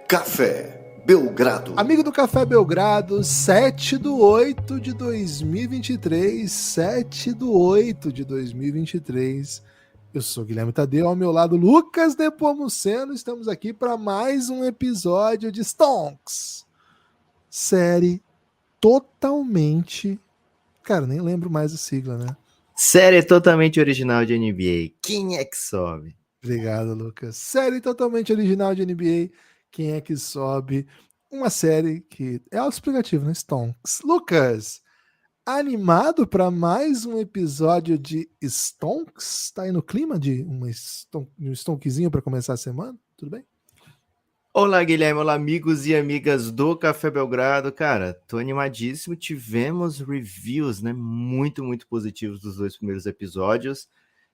Café Belgrado. Amigo do Café Belgrado, 7/8/2023, 7/8/2023. Eu sou Guilherme Tadeu, ao meu lado Lucas Nepomuceno. Estamos aqui para mais um episódio de Stonks. Série totalmente... Cara, nem lembro mais a sigla, né? Série totalmente original de NBA. Quem é que sobe? Obrigado, Lucas. Série totalmente original de NBA. Quem é que sobe? Uma série que é autoexplicativo, né? Stonks. Lucas, animado para mais um episódio de Stonks? Tá aí no clima de um Stonkzinho para começar a semana? Tudo bem? Olá, Guilherme. Olá, amigos e amigas do Café Belgrado. Cara, tô animadíssimo. Tivemos reviews, né? Muito positivos dos dois primeiros episódios.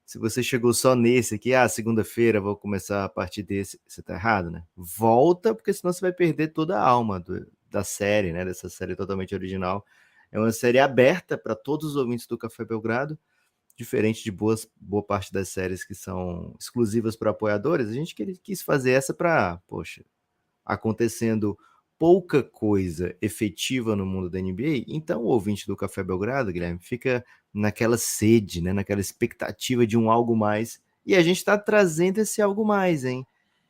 Se você chegou só nesse aqui, segunda-feira vou começar a partir desse, você tá errado, né? Volta, porque senão você vai perder toda a alma da série, né? Dessa série totalmente original. É uma série aberta para todos os ouvintes do Café Belgrado, diferente de boa parte das séries que são exclusivas para apoiadores. A gente quis fazer essa para, acontecendo pouca coisa efetiva no mundo da NBA, então o ouvinte do Café Belgrado, Guilherme, fica naquela sede, né, naquela expectativa de um algo mais, e a gente está trazendo esse algo mais, hein?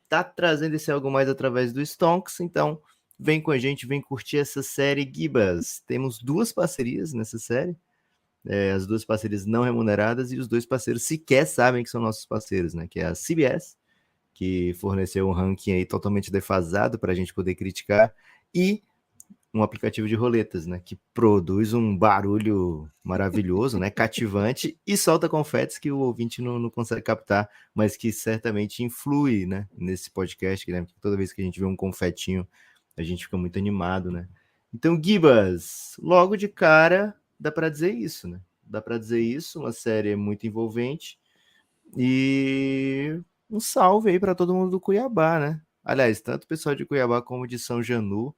Tá trazendo esse algo mais através do Stonks, então vem com a gente, vem curtir essa série, Gibas. Temos duas parcerias nessa série, as duas parcerias não remuneradas, e os dois parceiros sequer sabem que são nossos parceiros, né, que é a CBS, que forneceu um ranking aí totalmente defasado para a gente poder criticar, e um aplicativo de roletas, né, que produz um barulho maravilhoso, né, cativante, e solta confetes que o ouvinte não consegue captar, mas que certamente influi, né, nesse podcast, Guilherme, porque toda vez que a gente vê um confetinho, a gente fica muito animado, né. Então, Gibas, logo de cara, dá para dizer isso, né, dá para dizer isso, uma série muito envolvente, e um salve aí para todo mundo do Cuiabá, né? Aliás, tanto o pessoal de Cuiabá como de São Janu,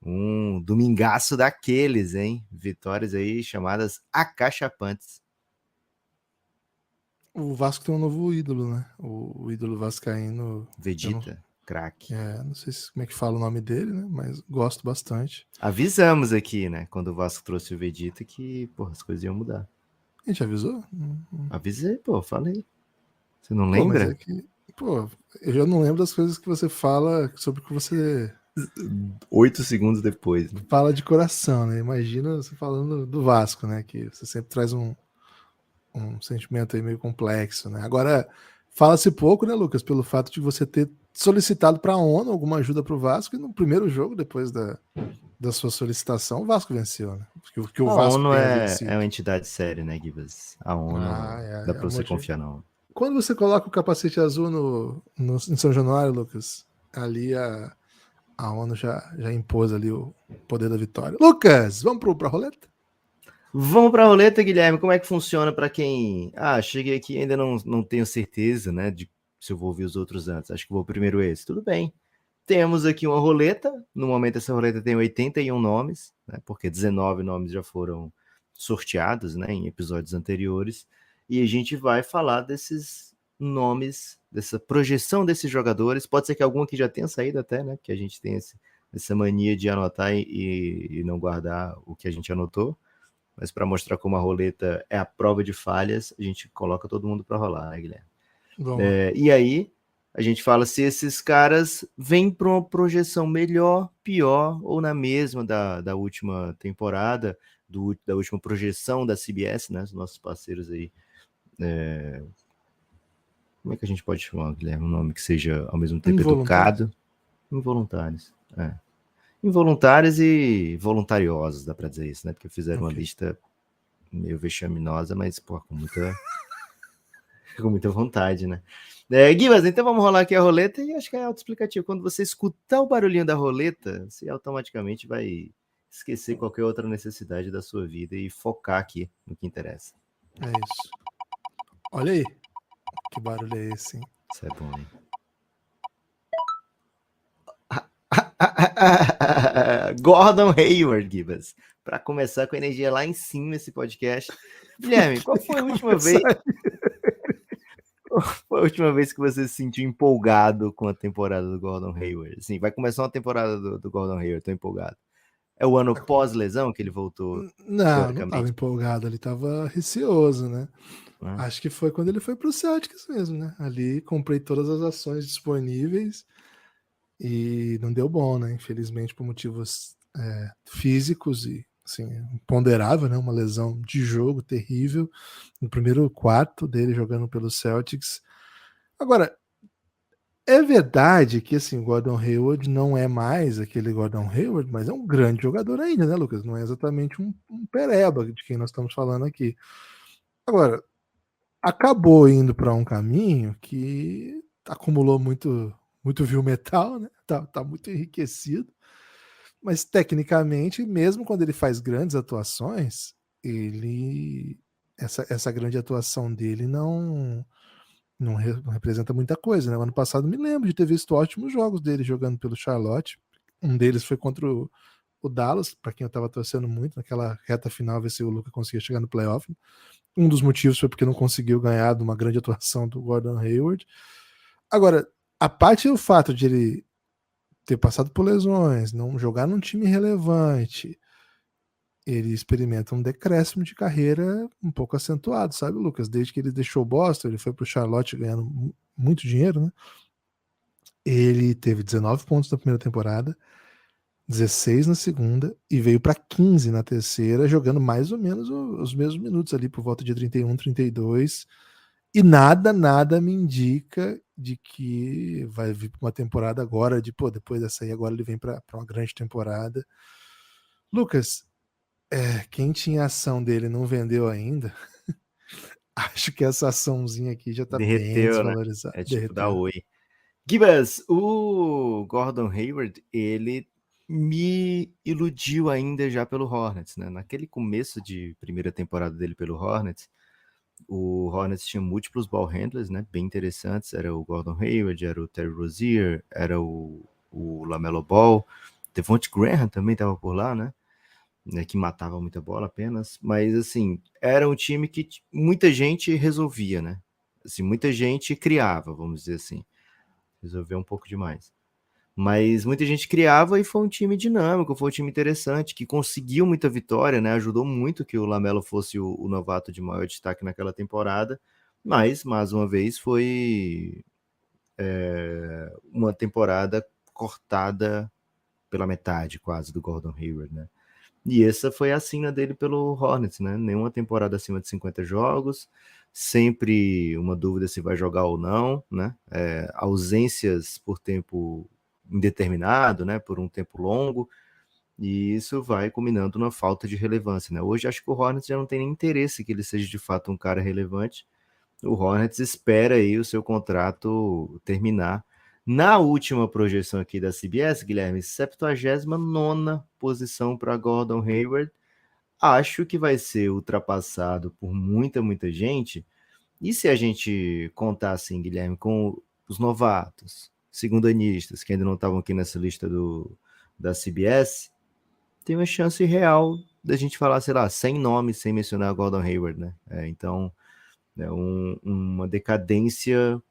um domingaço daqueles, hein? Vitórias aí chamadas acachapantes. O Vasco tem um novo ídolo, né? O ídolo vascaíno... Vegeta, craque. Não sei como é que fala o nome dele, né? Mas gosto bastante. Avisamos aqui, né? Quando o Vasco trouxe o Vegeta que, as coisas iam mudar. A gente avisou? Avisei, falei. Você não Mas lembra? é que, eu já não lembro das coisas que você fala sobre o que você 8 segundos depois, né? fala de coração, né? Imagina você falando do Vasco, né? Que você sempre traz um sentimento aí meio complexo, né? Agora, fala-se pouco, né, Lucas, pelo fato de você ter solicitado para a ONU alguma ajuda para o Vasco, e no primeiro jogo, depois da sua solicitação, o Vasco venceu, né? Porque o A Vasco ONU tenha é vencido. uma entidade séria, né, Gibas? A ONU dá para você confiar, não. Quando você coloca o capacete azul em São Januário, Lucas, ali a ONU já impôs ali o poder da vitória. Lucas, vamos para a roleta? Vamos para a roleta, Guilherme. Como é que funciona para quem... cheguei aqui e ainda não tenho certeza, né, de se eu vou ouvir os outros antes. Acho que vou primeiro esse. Tudo bem. Temos aqui uma roleta. No momento, essa roleta tem 81 nomes, né, porque 19 nomes já foram sorteados, né, em episódios anteriores. E a gente vai falar desses nomes, dessa projeção desses jogadores. Pode ser que algum aqui já tenha saído até, né, porque a gente tem essa mania de anotar e não guardar o que a gente anotou. Mas para mostrar como a roleta é a prova de falhas, a gente coloca todo mundo para rolar, né, Guilherme? E aí, a gente fala se esses caras vêm para uma projeção melhor, pior, ou na mesma da última temporada, da última projeção da CBS, né? Os nossos parceiros aí. Como é que a gente pode chamar, Guilherme? Um nome que seja ao mesmo tempo educado? Involuntários. Involuntários e voluntariosos, dá para dizer isso, né? Porque fizeram uma lista meio vexaminosa, mas, com muita vontade, né? Guilherme, então vamos rolar aqui a roleta, e acho que é autoexplicativo. Quando você escutar o barulhinho da roleta, você automaticamente vai esquecer qualquer outra necessidade da sua vida e focar aqui no que interessa. É isso. Olha aí. Que barulho é esse, hein? Isso é bom, hein? Gordon Hayward, Gibas. Para começar com a energia lá em cima esse podcast. Guilherme, qual foi a última vez? foi a última vez que você se sentiu empolgado com a temporada do Gordon Hayward? Sim, vai começar uma temporada do Gordon Hayward, tô empolgado. É o ano pós-lesão que ele voltou, Não estava teoricamente, empolgado, ele estava receoso, né? né? Acho que foi quando ele foi pro Celtics mesmo, né? Ali comprei todas as ações disponíveis e não deu bom, né? Infelizmente por motivos físicos e assim, imponderável, né? Uma lesão de jogo terrível no primeiro quarto dele jogando pelo Celtics. Agora, é verdade que assim, o Gordon Hayward não é mais aquele Gordon Hayward, mas é um grande jogador ainda, né, Lucas? Não é exatamente um pereba de quem nós estamos falando aqui. Agora, acabou indo para um caminho que acumulou muito viu metal, né? Tá muito enriquecido, mas tecnicamente, mesmo quando ele faz grandes atuações, ele essa grande atuação dele não representa muita coisa, né? O ano passado me lembro de ter visto ótimos jogos dele jogando pelo Charlotte. Um deles foi contra o Dallas, para quem eu estava torcendo muito naquela reta final, ver se o Luka conseguia chegar no playoff. Um dos motivos foi porque não conseguiu ganhar de uma grande atuação do Gordon Hayward. Agora, a parte do fato de ele ter passado por lesões, não jogar num time relevante, ele experimenta um decréscimo de carreira um pouco acentuado, sabe, Lucas? Desde que ele deixou o Boston, ele foi pro Charlotte ganhando muito dinheiro, né? Ele teve 19 pontos na primeira temporada, 16 na segunda e veio para 15 na terceira, jogando mais ou menos os mesmos minutos ali por volta de 31, 32. E nada me indica de que vai vir para uma temporada agora, de pô, depois dessa aí, agora ele vem para uma grande temporada. Lucas, quem tinha ação dele não vendeu ainda. Acho que essa açãozinha aqui já tá bem Derreteu, né? desvalorizada. É tipo da Derreteu. Oi. Gibas, o Gordon Hayward, ele me iludiu ainda já pelo Hornets, né? Naquele começo de primeira temporada dele pelo Hornets, o Hornets tinha múltiplos ball handlers, né? Bem interessantes. Era o Gordon Hayward, era o Terry Rozier, era o LaMelo Ball. Devonte Graham também estava por lá, né? Que matava muita bola apenas. Mas, assim, era um time que muita gente resolvia, né? Assim, muita gente criava, vamos dizer assim. Resolveu um pouco demais. Mas muita gente criava e foi um time dinâmico, foi um time interessante, que conseguiu muita vitória, né? Ajudou muito que o Lamelo fosse o novato de maior destaque naquela temporada, mas, mais uma vez, foi uma temporada cortada pela metade, quase, do Gordon Hayward, né? E essa foi a sina dele pelo Hornets, né? Nenhuma temporada acima de 50 jogos, sempre uma dúvida se vai jogar ou não, né? Ausências por tempo indeterminado, né? Por um tempo longo, e isso vai culminando na falta de relevância, né? Hoje acho que o Hornets já não tem nem interesse que ele seja de fato um cara relevante. O Hornets espera aí o seu contrato terminar. Na última projeção aqui da CBS, Guilherme, 79ª posição para Gordon Hayward. Acho que vai ser ultrapassado por muita gente. E se a gente contar assim, Guilherme, com os novatos, segundanistas, que ainda não estavam aqui nessa lista da CBS, tem uma chance real da gente falar, sei lá, 100 nomes sem mencionar Gordon Hayward, né? Então, é uma decadência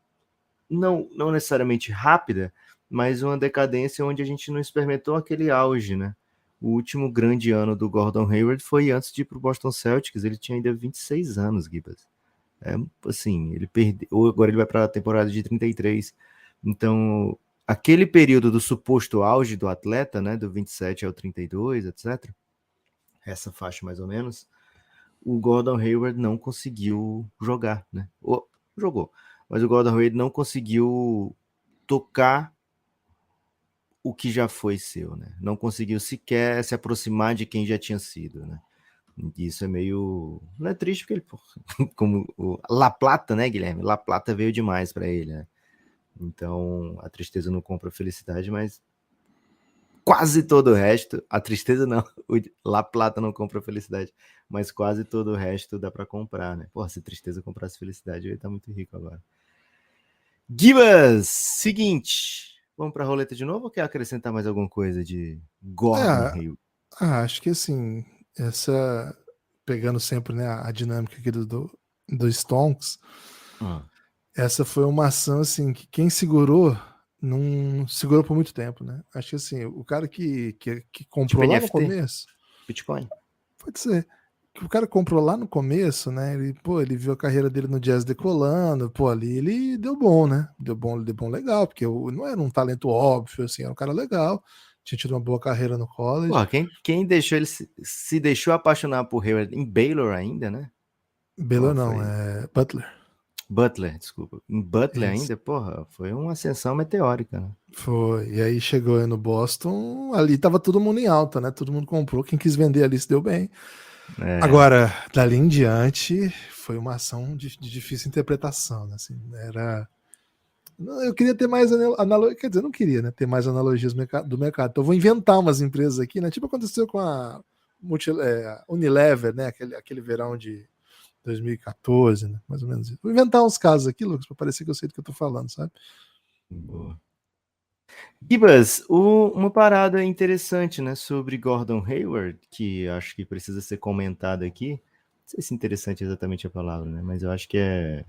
não necessariamente rápida, mas uma decadência onde a gente não experimentou aquele auge, né? O último grande ano do Gordon Hayward foi antes de ir para o Boston Celtics, ele tinha ainda 26 anos, Gibas. Assim, ele perdeu, agora ele vai para a temporada de 33. Então, aquele período do suposto auge do atleta, né, do 27 ao 32, etc., essa faixa mais ou menos, o Gordon Hayward não conseguiu jogar, né? Jogou, mas o Gordon Hayward não conseguiu tocar o que já foi seu, né? Não conseguiu sequer se aproximar de quem já tinha sido, né? Isso é meio... Não é triste porque ele... Como o La Plata, né, Guilherme? La Plata veio demais para ele, né? Então, a tristeza não compra a felicidade, mas quase todo o resto, a tristeza não, o La Plata não compra felicidade, mas quase todo o resto dá para comprar, né? Pô, se tristeza comprasse felicidade, eu ia estar muito rico agora. Gibas, seguinte, vamos para a roleta de novo ou quer acrescentar mais alguma coisa de Gordon É, Hayward? acho que assim, pegando sempre, né, a dinâmica aqui do Stonks, Ah. essa foi uma ação assim que quem segurou não segurou por muito tempo, né? Acho que assim, o cara que Tipo comprou lá no NFT, começo, Bitcoin. pode ser que o cara comprou lá no começo, né? Ele viu a carreira dele no jazz decolando, pô, ali ele deu bom, né? Deu bom legal, porque não era um talento óbvio, assim, era um cara legal, tinha tido uma boa carreira no college. Porra, quem deixou ele se deixou apaixonar por Hayward em Baylor ainda, né? Baylor Porra, não, foi é Butler. Butler, desculpa. Em Butler Isso. ainda, porra, foi uma ascensão meteórica, né? Foi. E aí chegou aí no Boston, ali tava todo mundo em alta, né? Todo mundo comprou, quem quis vender ali se deu bem. É, Agora, dali em diante, foi uma ação de difícil interpretação, né? Assim, eu queria ter mais analogia, quer dizer, não queria, né? Ter mais analogias do mercado. Então, eu vou inventar umas empresas aqui, né? Tipo aconteceu com a Unilever, né? Aquele verão de 2014, né? Mais ou menos isso. Vou inventar uns casos aqui, Lucas, para parecer que eu sei do que eu tô falando, sabe? boa. Gibas, uma parada interessante, né, sobre Gordon Hayward, que acho que precisa ser comentada aqui. Não sei se interessante é exatamente a palavra, né? Mas eu acho que é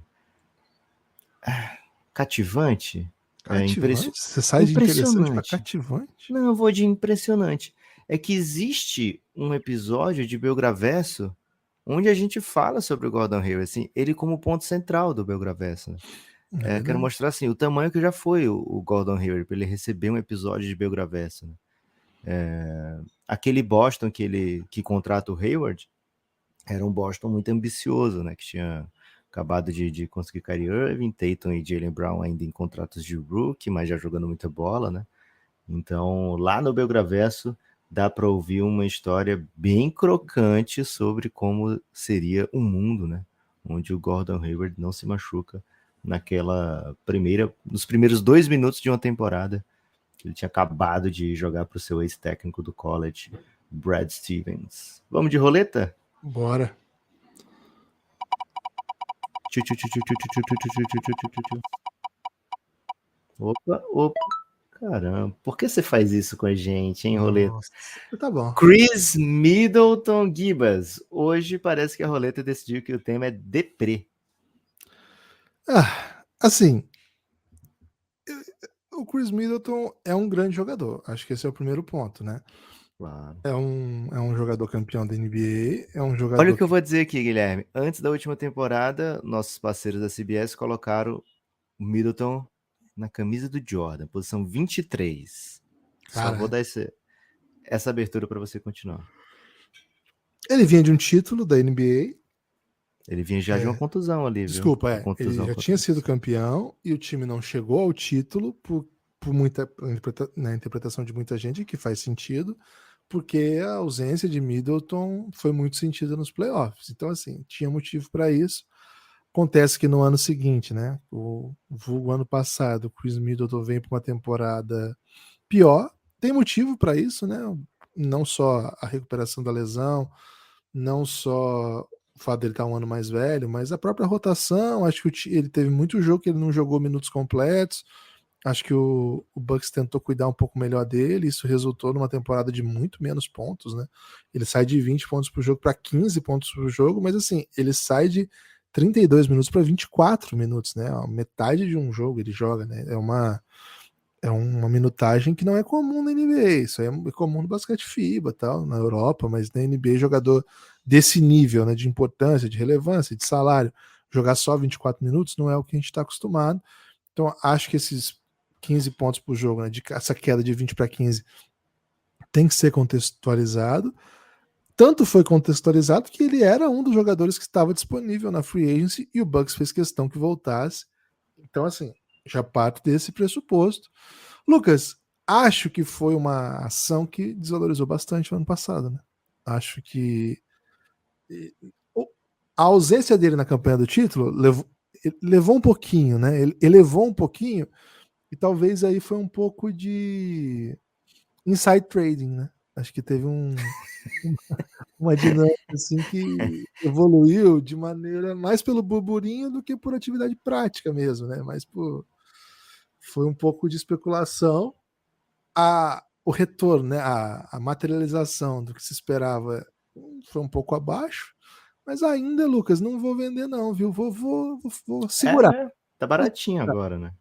cativante. É Cativante? Você sai de interessante para impressionante. cativante? Não, eu vou de impressionante. É que existe um episódio de Belgravesso onde a gente fala sobre o Gordon Hayward, assim, ele como ponto central do Belgravesso, né? É Quero verdade. mostrar assim o tamanho que já foi o Gordon Hayward para ele receber um episódio de Belgravesso, né? Aquele Boston que contrata o Hayward era um Boston muito ambicioso, né? Que tinha acabado de conseguir Kyrie Irving, Tatum e Jaylen Brown ainda em contratos de rookie, mas já jogando muita bola, né? Então, lá no Belgravesso, dá para ouvir uma história bem crocante sobre como seria o mundo, né? Onde o Gordon Hayward não se machuca nos primeiros 2 minutos de uma temporada, que ele tinha acabado de jogar para o seu ex-técnico do college, Brad Stevens. Vamos de roleta? Bora. Opa, opa, caramba. Por que você faz isso com a gente, hein, roleta? Nossa. Tá bom. Chris Middleton Gibas. Hoje parece que a roleta decidiu que o tema é deprê. Assim, o Chris Middleton é um grande jogador. Acho que esse é o primeiro ponto, né? Claro. É um jogador campeão da NBA, é um Olha o jogador que eu que. vou dizer aqui, Guilherme. Antes da última temporada, nossos parceiros da CBS colocaram o Middleton na camisa do Jordan, posição 23. Só vou Cara, dar essa abertura para você continuar. ele vinha de um título da NBA. Ele vinha já de uma contusão ali, viu? Desculpa, Uma ele contusão já tinha contra sido isso. campeão e o time não chegou ao título por muita na interpretação de muita gente, que faz sentido, porque a ausência de Middleton foi muito sentida nos playoffs. Então, assim, tinha motivo para isso. Acontece que no ano seguinte, né? O vulgo ano passado, o Chris Middleton vem para uma temporada pior. Tem motivo para isso, né? Não só a recuperação da lesão, não só o fato dele estar um ano mais velho, mas a própria rotação. Acho que ele teve muito jogo que ele não jogou minutos completos. Acho que o Bucks tentou cuidar um pouco melhor dele. Isso resultou numa temporada de muito menos pontos, né? Ele sai de 20 pontos por jogo para 15 pontos por jogo, mas assim, ele sai de 32 minutos para 24 minutos, né? Metade de um jogo ele joga, né? É uma minutagem que não é comum na NBA. Isso aí é comum no basquete FIBA, tal, na Europa, mas na NBA, jogador desse nível, né, de importância, de relevância, de salário, jogar só 24 minutos não é o que a gente está acostumado. Então, acho que esses 15 pontos por jogo, né, essa queda de 20 para 15, tem que ser contextualizado. Tanto foi contextualizado que ele era um dos jogadores que estava disponível na free agency e o Bucks fez questão que voltasse. Então, assim, já parto desse pressuposto. Lucas, acho que foi uma ação que desvalorizou bastante o ano passado, né? Acho que a ausência dele na campanha do título levou um pouquinho, né? Ele elevou um pouquinho e talvez aí foi um pouco de inside trading, né? Acho que teve uma dinâmica assim que evoluiu de maneira mais pelo burburinho do que por atividade prática mesmo, né? Foi um pouco de especulação. O retorno, né? A materialização do que se esperava foi um pouco abaixo, mas ainda, Lucas, não vou vender não, viu? Vou segurar. Tá baratinho agora, né?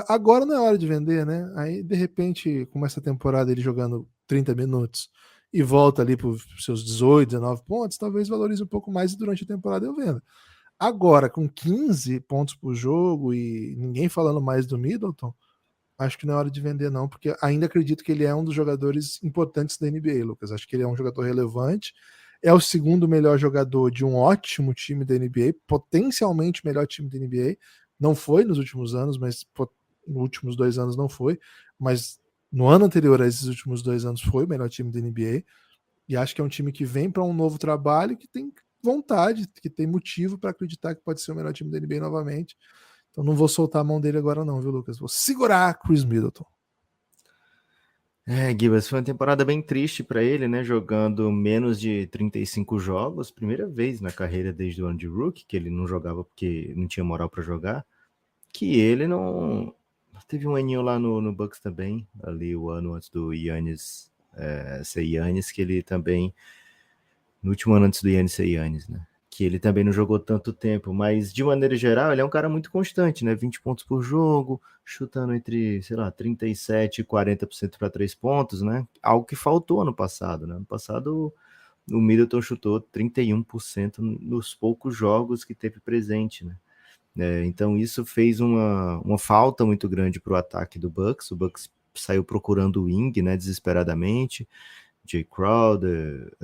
Agora não é hora de vender, né? Aí, de repente, começa a temporada ele jogando 30 minutos e volta ali para os seus 18, 19 pontos, talvez valorize um pouco mais e durante a temporada eu vendo. Agora, com 15 pontos por jogo e ninguém falando mais do Middleton, acho que não é hora de vender, não, porque ainda acredito que ele é um dos jogadores importantes da NBA, Lucas. Acho que ele é um jogador relevante. É o segundo melhor jogador de um ótimo time da NBA, potencialmente melhor time da NBA. Não foi nos últimos anos, mas nos últimos 2 anos não foi. Mas no ano anterior a esses últimos 2 anos foi o melhor time da NBA. E acho que é um time que vem para um novo trabalho, que tem vontade, que tem motivo para acreditar que pode ser o melhor time da NBA novamente. Então não vou soltar a mão dele agora não, viu, Lucas? Vou segurar Chris Middleton. Gibas, foi uma temporada bem triste para ele, né? Jogando menos de 35 jogos, primeira vez na carreira desde o ano de rookie, que ele não jogava porque não tinha moral para jogar, que ele não... Teve um aninho lá no Bucks também, ali o ano antes do Giannis ser Giannis, que ele também... No último ano antes do Giannis ser Giannis, né? Que ele também não jogou tanto tempo, mas de maneira geral ele é um cara muito constante, né? 20 pontos por jogo, chutando entre, sei lá, 37 e 40% para 3 pontos, né? Algo que faltou ano passado, né? Ano passado o Middleton chutou 31% nos poucos jogos que teve presente, né? Então isso fez uma falta muito grande para o ataque do Bucks. O Bucks saiu procurando o wing, né? Desesperadamente. Jay Crowder,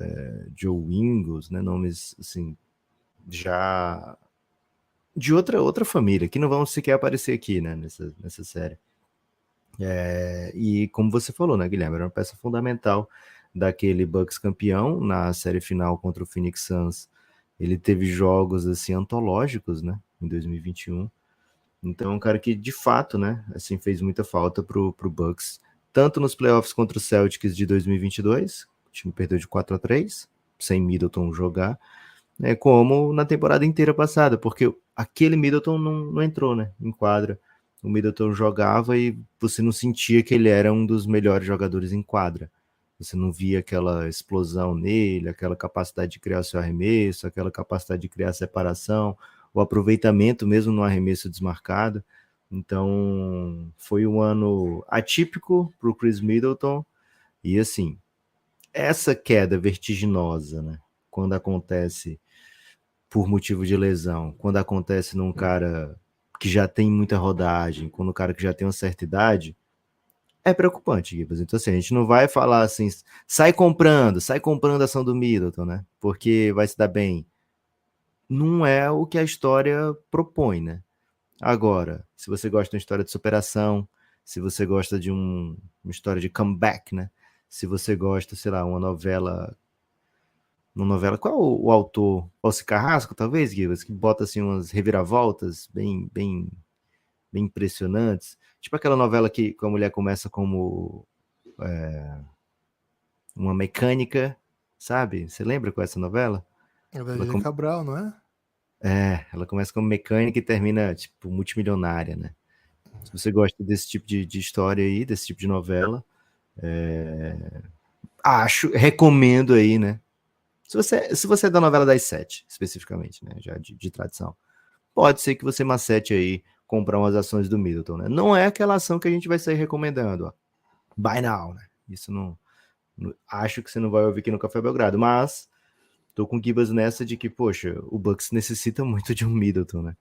Joe Ingles, né? Nomes assim já de outra família, que não vão sequer aparecer aqui, né, nessa série. E como você falou, né, Guilherme, era uma peça fundamental daquele Bucks campeão na série final contra o Phoenix Suns. Ele teve jogos assim antológicos, né, em 2021. Então, um cara que de fato, né, assim fez muita falta pro Bucks, tanto nos playoffs contra o Celtics de 2022, o time perdeu de 4-3, sem Middleton jogar, como na temporada inteira passada, porque aquele Middleton não entrou, né, em quadra. O Middleton jogava e você não sentia que ele era um dos melhores jogadores em quadra. Você não via aquela explosão nele, aquela capacidade de criar seu arremesso, aquela capacidade de criar separação, o aproveitamento mesmo no arremesso desmarcado. Então, foi um ano atípico para o Chris Middleton. E assim, essa queda vertiginosa, né, quando acontece por motivo de lesão, quando acontece num cara que já tem muita rodagem, quando o cara que já tem uma certa idade, é preocupante, Gibas. Então, assim, a gente não vai falar assim, sai comprando a ação do Middleton, né? Porque vai se dar bem. Não é o que a história propõe, né? Agora, se você gosta de uma história de superação, se você gosta de uma história de comeback, né? Se você gosta, sei lá, uma novela, qual o autor? Alci Carrasco, talvez, Gibas, que bota assim umas reviravoltas bem impressionantes. Tipo aquela novela que a mulher começa como uma mecânica, sabe? Você lembra com essa novela? É da Ela, Lídia Cabral, não é? ela começa como mecânica e termina, tipo, multimilionária, né? Se você gosta desse tipo de história aí, desse tipo de novela, recomendo aí, né? Se você é da novela das sete, especificamente, né? Já de tradição, pode ser que você macete aí comprar umas ações do Middleton, né? Não é aquela ação que a gente vai sair recomendando, ó. Buy now, né? Isso não acho que você não vai ouvir aqui no Café Belgrado, mas tô com Gibas nessa de que, poxa, o Bucks necessita muito de um Middleton, né?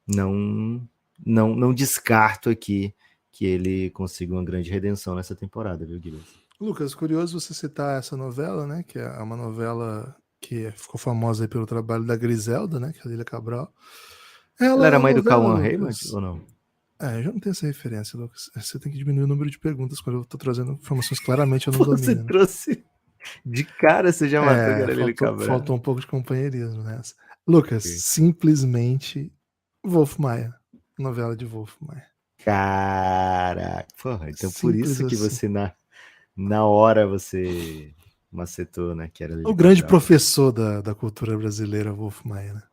Não descarto aqui que ele consiga uma grande redenção nessa temporada, viu, Gibas? Lucas, curioso você citar essa novela, né? Que é uma novela que ficou famosa aí pelo trabalho da Griselda, né? Que é a Lília Cabral. Ela Ela era na mãe do novela, Cauã Lucas. Raymond ou não? Eu já não tenho essa referência, Lucas. Você tem que diminuir o número de perguntas quando eu tô trazendo informações claramente eu não Você domino. Né? trouxe de cara, você já matou que era Lili Cabral. Faltou um pouco de companheirismo nessa. Lucas, simplesmente Wolf Maia. Novela de Wolf Maia. Caraca, porra, então por Simples isso que assim. você na hora você macetou, né, que era Lili O grande Cabral. professor da cultura brasileira, Wolf Maia, né?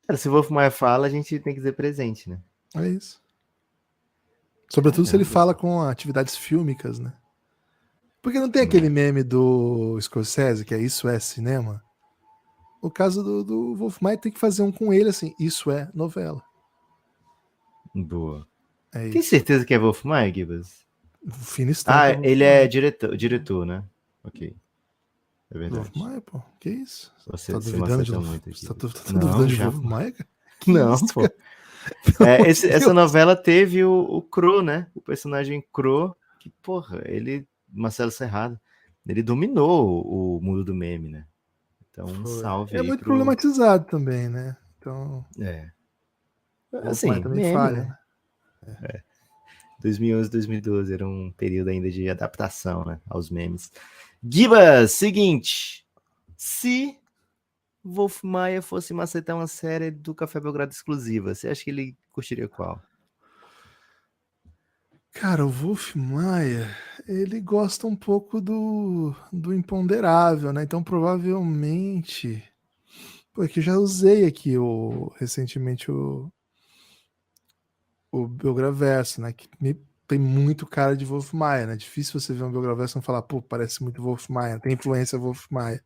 Cara, se o Wolf Maia fala, a gente tem que dizer presente, né? É isso. Sobretudo se ele Caramba. fala com atividades fílmicas, né? Porque não tem aquele meme do Scorsese, que é Isso é Cinema? o caso do Wolf Maia tem que fazer um com ele, assim, isso é novela. Boa. É Tem isso. certeza que é Wolf Maia, Gibas? Fina estampa. Wolf Ele Maia. é diretor, né? Ok. É Wolf verdade. Maia, pô. Que isso? Você Tá me duvidando de acerta Wolf? muito aqui. Você tá Não, duvidando de já. Wolf Maia, cara? Que Não, isso, pô. cara? Pelo amor de Essa Deus. novela teve o Crow, né? O personagem Crow, que, porra, Marcelo Serrado, ele dominou o mundo do meme, né? Então, um Foi. salve É aí muito pro. problematizado também, né? Então, É. o Wolf Maia Assim, também meme, falha, né? né? 2011, 2012 era um período ainda de adaptação, né? Aos memes. Gibas, seguinte. Se Wolf Maia fosse macetar uma série do Café Belgrado exclusiva, você acha que ele curtiria qual? Cara, o Wolf Maia, ele gosta um pouco do imponderável, né? Então, provavelmente. Pô, é que eu já usei aqui recentemente o Belgraverso, né? Tem muito cara de Wolf Maia, né? Difícil você ver um Belgraverso e não falar, pô, parece muito Wolf Maia, tem influência Wolf Maia.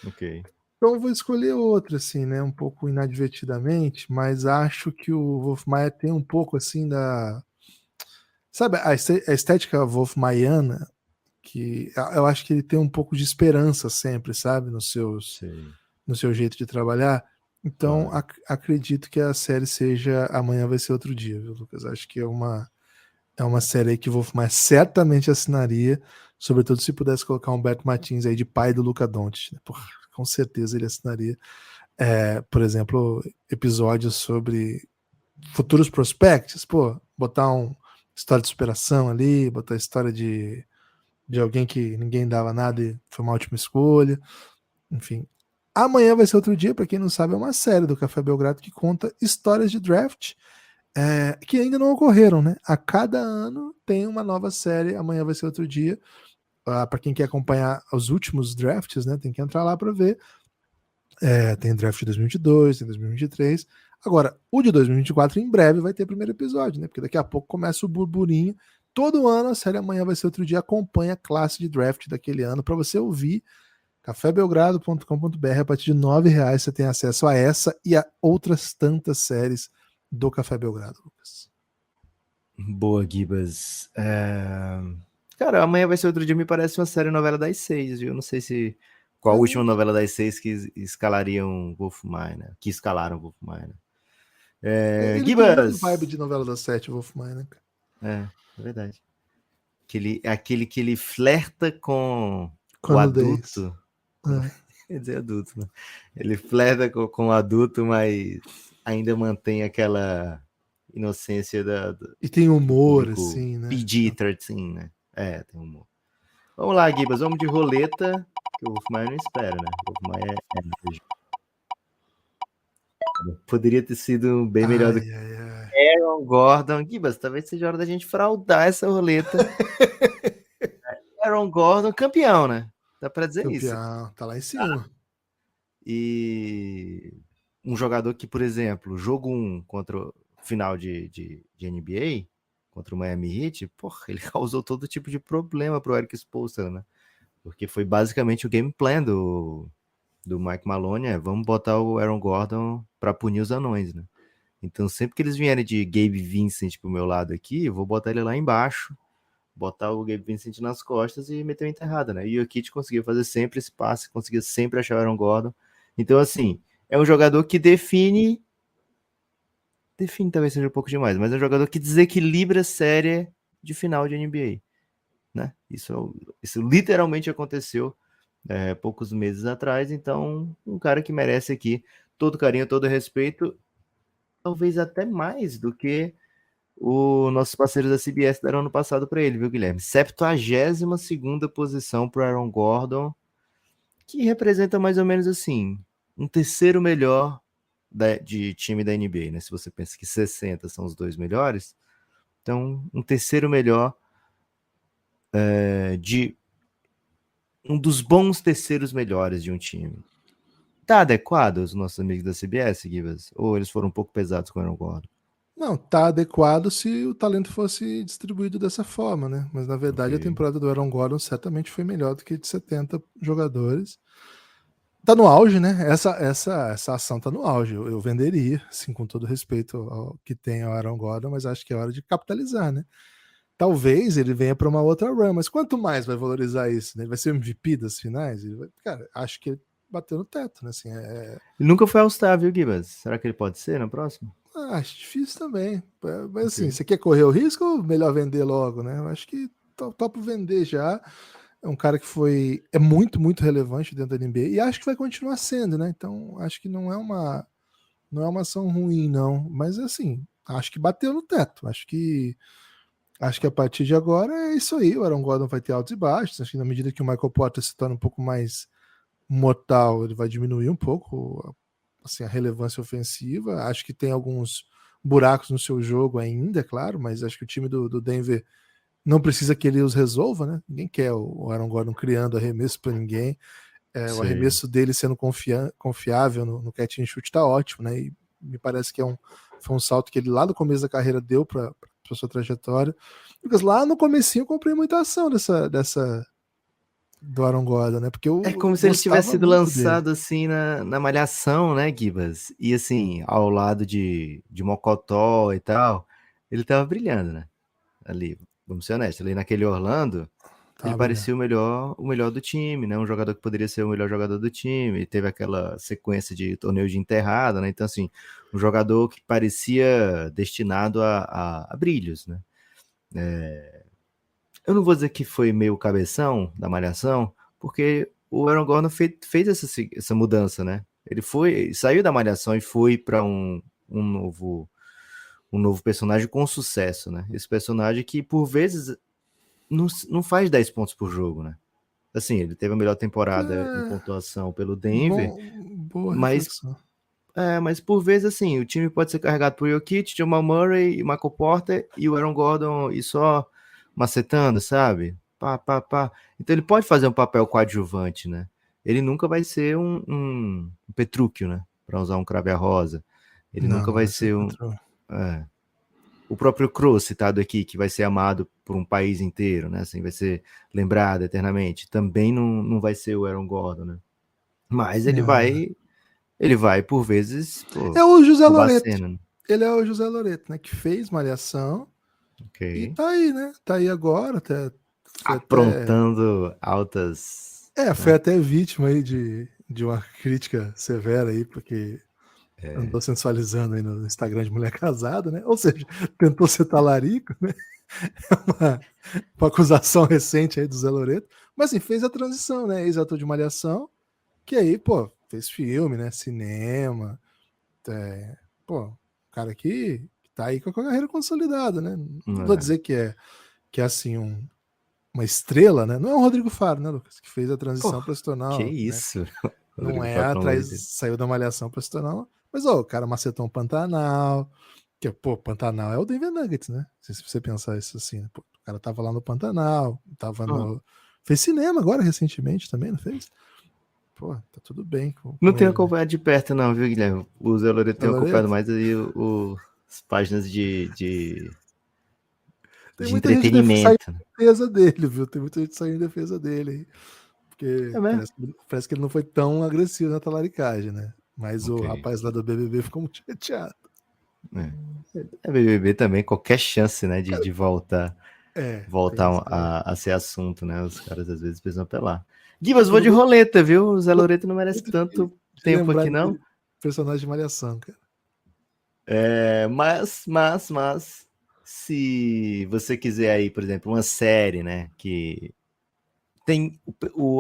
Ok. Então eu vou escolher outra, assim, né? Um pouco inadvertidamente, mas acho que o Wolf Maia tem um pouco, assim, da. Sabe, a estética wolfmaiana, que eu acho que ele tem um pouco de esperança sempre, sabe? Sei. No seu jeito de trabalhar. Então, Claro. acredito que a série seja Amanhã Vai Ser Outro Dia, viu, Lucas? Acho que é uma série aí que o Wolf Maia certamente assinaria, sobretudo se pudesse colocar um Beto Martins aí de pai do Luca Doncic, né? Porra, com certeza ele assinaria. Por exemplo, episódios sobre futuros prospects, pô, botar um história de superação ali, botar a história de alguém que ninguém dava nada e foi uma ótima escolha. Enfim. Amanhã vai ser outro dia, para quem não sabe, é uma série do Café Belgrado que conta histórias de draft que ainda não ocorreram, né? A cada ano tem uma nova série. Amanhã vai ser outro dia. Para quem quer acompanhar os últimos drafts, né? Tem que entrar lá para ver. Tem draft de 2022, tem 2023. Agora, o de 2024 em breve vai ter primeiro episódio, né? Porque daqui a pouco começa o burburinho. Todo ano a série Amanhã vai ser outro dia acompanha a classe de draft daquele ano para você ouvir. cafébelgrado.com.br. A partir de R$ 9 você tem acesso a essa e a outras tantas séries do Café Belgrado, Lucas. Boa, Gibas. Cara, Amanhã Vai Ser Outro Dia me parece uma série novela das 6, viu? Não sei se qual a última novela das 6 que escalariam Wolf Maia, né? Que escalaram Wolf Maia, né? Ele tem muito vibe Gibas! de novela das 7, Wolf Maia, né? É verdade. Aquele que ele flerta com o Quando 10. adulto. Quer dizer, adulto, né? Ele flerta com o adulto, mas ainda mantém aquela inocência E tem do humor, público assim, né? PG-13, né? Tem humor. Vamos lá, Gibas, vamos de roleta, que o Wolf Maia não espera, né? O Wolf Maia poderia ter sido bem melhor do que Ai. Aaron Gordon. Gibas, talvez seja hora da gente fraudar essa roleta. Aaron Gordon, campeão, né? Dá pra dizer isso. Campeão, tá lá em cima. E um jogador que, por exemplo, jogo 1 contra o final de NBA, contra o Miami Heat, porra, ele causou todo tipo de problema pro Eric Spoelstra, né? Porque foi basicamente o game plan do Mike Maloney, vamos botar o Aaron Gordon para punir os anões, né? Então, sempre que eles vierem de Gabe Vincent pro meu lado aqui, eu vou botar ele lá embaixo, botar o Gabe Vincent nas costas e meter uma enterrada, né? E o Kit conseguia fazer sempre esse passe, conseguia sempre achar o Aaron Gordon. Então, assim, é um jogador que define talvez seja um pouco demais, mas é um jogador que desequilibra a série de final de NBA, né? Isso literalmente aconteceu poucos meses atrás, então um cara que merece aqui todo carinho, todo respeito, talvez até mais do que os nossos parceiros da CBS deram ano passado para ele, viu, Guilherme? 72ª posição para Aaron Gordon, que representa mais ou menos assim, um terceiro melhor de time da NBA, né? Se você pensa que 60 são os dois melhores, então um terceiro melhor de um dos bons terceiros melhores de um time. Tá adequado os nossos amigos da CBS, Givas? Ou eles foram um pouco pesados com o Aaron Gordon? Não, tá adequado se o talento fosse distribuído dessa forma, né? Mas na verdade a Ok. temporada do Aaron Gordon certamente foi melhor do que de 70 jogadores. Tá no auge, né? Essa ação tá no auge. Eu venderia, assim, com todo respeito ao que tem o Aaron Gordon, mas acho que é hora de capitalizar, né? Talvez ele venha para uma outra run, mas quanto mais vai valorizar isso, né? Ele vai ser o MVP das finais? Cara, acho que ele bateu no teto, né? Assim, Ele nunca foi All-Star, viu, Gibas? Será que ele pode ser na próxima? acho difícil também. Mas assim, Ok. você quer correr o risco ou melhor vender logo, né? Eu acho que topo vender já. É um cara que é muito, muito relevante dentro da NBA e acho que vai continuar sendo, né? Então, acho que não é uma ação ruim, não. Mas assim, acho que bateu no teto. Acho que a partir de agora é isso aí. O Aaron Gordon vai ter altos e baixos. Acho que na medida que o Michael Porter se torna um pouco mais mortal, ele vai diminuir um pouco assim, a relevância ofensiva. Acho que tem alguns buracos no seu jogo ainda, é claro, mas acho que o time do Denver não precisa que ele os resolva, né? Ninguém quer o Aaron Gordon criando arremesso para ninguém. O Sei. arremesso dele sendo confiável no catch and shoot tá ótimo, né? E me parece que foi um salto que ele lá no começo da carreira deu para sua trajetória. Lucas, lá no comecinho eu comprei muita ação dessa do Aaron Gordon, né? Porque É eu como se ele tivesse gostava sido muito dele. lançado assim na Malhação, né, Gibas? E assim, ao lado de Mocotó e tal, ele tava brilhando, né? Ali, vamos ser honestos, ali naquele Orlando, ele Tá brilhando. parecia o melhor do time, né? Um jogador que poderia ser o melhor jogador do time. Teve aquela sequência de torneio de enterrada, né? Então, assim, um jogador que parecia destinado a brilhos, né? Eu não vou dizer que foi meio cabeção da Malhação, porque o Aaron Gordon fez essa mudança, né? Ele saiu da Malhação e foi para um novo personagem com sucesso, né? Esse personagem que, por vezes, não faz 10 pontos por jogo, né? Assim, ele teve a melhor temporada em É, pontuação pelo Denver, boa mas, reflexão. mas por vezes, assim, o time pode ser carregado por Jokic, Jamal Murray, Michael Porter e o Aaron Gordon e só macetando, sabe? Pá, pá, pá. Então ele pode fazer um papel coadjuvante, né? Ele nunca vai ser um Petrúquio, né? Para usar um crave a rosa. Ele Não, nunca não vai vai ser ser um. controle. É, o próprio Kroos, citado aqui, que vai ser amado por um país inteiro, né? Assim, vai ser lembrado eternamente. Também não vai ser o Aaron Gordon, né? Mas Não, não. ele vai por vezes, pô, É o José roubar a Loreto. cena, né? Ele é o José Loreto, né? Que fez Malhação e Ok. tá aí, né? Tá aí agora, foi até. Aprontando altas, Foi né? até vítima aí de uma crítica severa aí, porque andou sensualizando aí no Instagram de mulher casada, né? Ou seja, tentou ser talarico, né? Uma acusação recente aí do Zé Loreto. Mas assim, fez a transição, né? Ex-ator de Malhação, que aí, pô, fez filme, né? Cinema. Pô, cara que tá aí com a carreira consolidada, né? Não vou É. dizer que é assim, uma estrela, né? Não é o Rodrigo Faro, né, Lucas? Que fez a Pô, transição para se que tornar, né? isso, Não Rodrigo é Faro, pelo amor de atrás, Deus. saiu da Malhação para se tornar. Mas, ó, o cara macetou um Pantanal. Que, pô, Pantanal é o Denver Nuggets, né? Se você pensar isso assim, né? Pô, o cara tava lá no Pantanal, tava Ah, no. Fez cinema agora recentemente também, não fez? Pô, tá tudo bem não com tenho ele, né? acompanhado de perto, não, viu, Guilherme? O Zé Loreto Zé tem acompanhado Loreto? mais aí as páginas de, Tem de muita gente saindo entretenimento, né? em defesa dele, viu? Tem muita gente saindo em defesa dele. É Porque mesmo? parece que ele não foi tão agressivo na talaricagem, né? Mas o Ok. rapaz lá do BBB ficou muito chateado. É BBB também, qualquer chance, né, de voltar, Tem voltar isso também. a ser assunto, né? Os caras às vezes precisam apelar. Gibas, vou Eu não de gosto roleta, viu? O Zé Loreto não merece muito de, tanto de tempo lembrar aqui, não. daquele personagem de Malhação, cara. Mas, se você quiser aí, por exemplo, uma série, né, que tem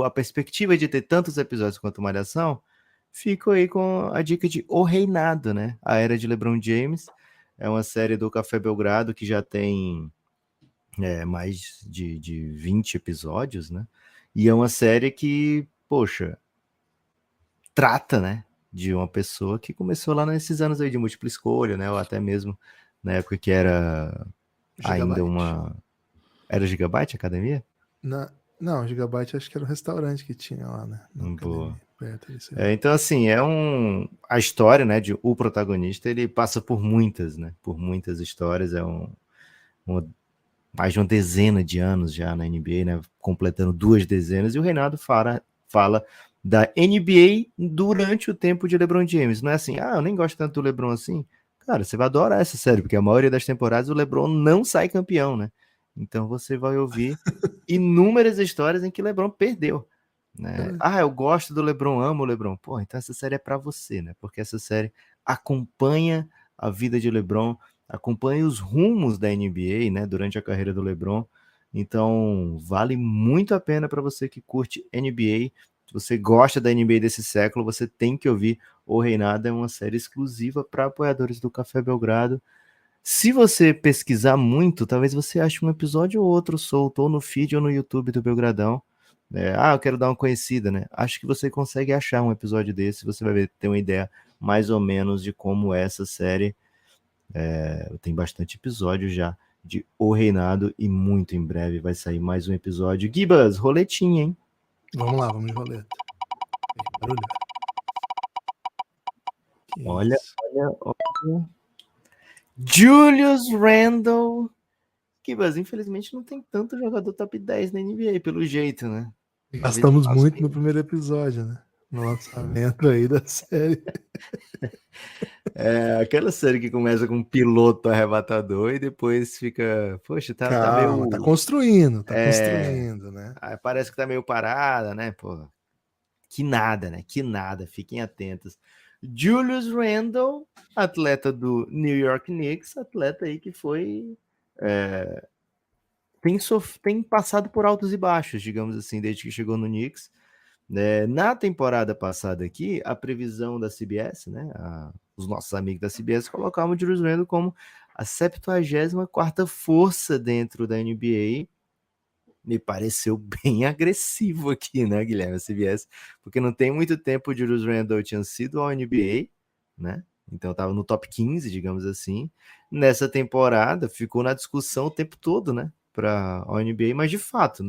a perspectiva de ter tantos episódios quanto Malhação, fico aí com a dica de O Reinado, né? A Era de LeBron James. É uma série do Café Belgrado que já tem mais de 20 episódios, né? E é uma série que, poxa, trata, né? De uma pessoa que começou lá nesses anos aí de múltipla escolha, né? Ou até mesmo na época que era ainda Gigabyte. uma. Era Gigabyte Academia? Não, Gigabyte acho que era um restaurante que tinha lá, né? Na Boa. academia, perto disso aí. Então, assim, a história, né, de o protagonista, ele passa por muitas, né, por muitas histórias, mais de uma dezena de anos já na NBA, né, completando 2 dezenas, e o Reinado fala da NBA durante o tempo de LeBron James. Não é assim, eu nem gosto tanto do LeBron assim. Cara, você vai adorar essa série, porque a maioria das temporadas o LeBron não sai campeão, né? Então você vai ouvir inúmeras histórias em que LeBron perdeu, né? Eu gosto do LeBron, amo o LeBron. Pô, então essa série é para você, né? Porque essa série acompanha a vida de LeBron, acompanha os rumos da NBA, né, durante a carreira do LeBron. Então, vale muito a pena para você que curte NBA. Se você gosta da NBA desse século, você tem que ouvir O Reinado. É uma série exclusiva para apoiadores do Café Belgrado. Se você pesquisar muito, talvez você ache um episódio ou outro solto, ou no feed ou no YouTube do Belgradão. Eu quero dar uma conhecida, né? Acho que você consegue achar um episódio desse, você vai ter uma ideia mais ou menos de como é essa série. Tem bastante episódio já de O Reinado e muito em breve vai sair mais um episódio. Gibas, roletinha, hein? Vamos lá, vamos de roleta. Barulho. Olha. Julius Randle. Gibas, infelizmente não tem tanto jogador top 10 na NBA, pelo jeito, né? Gastamos muito no primeiro episódio, né? No lançamento aí da série. Aquela série que começa com um piloto arrebatador e depois fica, poxa, tá meio... Tá construindo, né? Parece que tá meio parada, né? Pô, que nada, né? Que nada, fiquem atentos. Julius Randle, atleta do New York Knicks, atleta aí que foi... Tem passado por altos e baixos, digamos assim, desde que chegou no Knicks. Na temporada passada aqui, a previsão da CBS, né, os nossos amigos da CBS colocavam o Julius Randle como a 74ª força dentro da NBA. Me pareceu bem agressivo aqui, né, Guilherme, a CBS, porque não tem muito tempo o Julius Randle tinha sido ao NBA, né, então estava no top 15, digamos assim. Nessa temporada, ficou na discussão o tempo todo, né, para a NBA, mas de fato,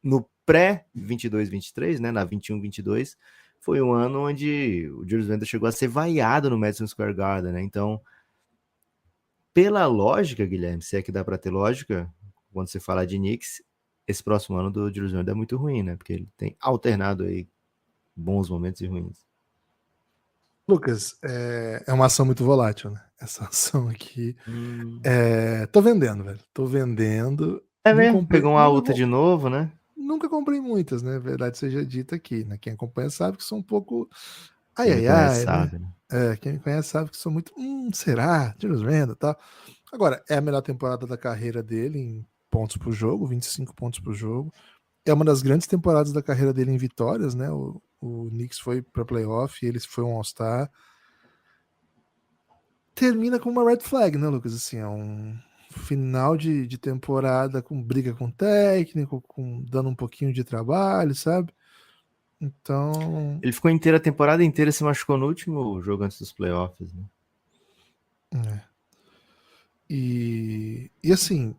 no pré-22-23, né, na 21-22, foi um ano onde o Julius Randle chegou a ser vaiado no Madison Square Garden, né? Então, pela lógica, Guilherme, se é que dá para ter lógica, quando você fala de Knicks, esse próximo ano do Julius Randle é muito ruim, né? Porque ele tem alternado aí bons momentos e ruins. Lucas, é uma ação muito volátil, né? Essa ação aqui. Tô vendendo, velho. Tô vendendo. É mesmo? Pegou uma alta de novo, né? Nunca comprei muitas, né? Verdade seja dita aqui, né? Quem acompanha sabe que sou um pouco Quem me conhece né? sabe, né? Quem me conhece sabe que sou muito será? Julius Randle e tal. Agora, é a melhor temporada da carreira dele em pontos por jogo, 25 pontos por jogo. É uma das grandes temporadas da carreira dele em vitórias, né? O Knicks foi para playoff e ele foi um All-Star. Termina com uma red flag, né, Lucas? Assim, é um final de temporada com briga com o técnico, dando um pouquinho de trabalho, sabe? Então. Ele ficou inteira a temporada inteira, se machucou no último jogo antes dos playoffs, né? E assim,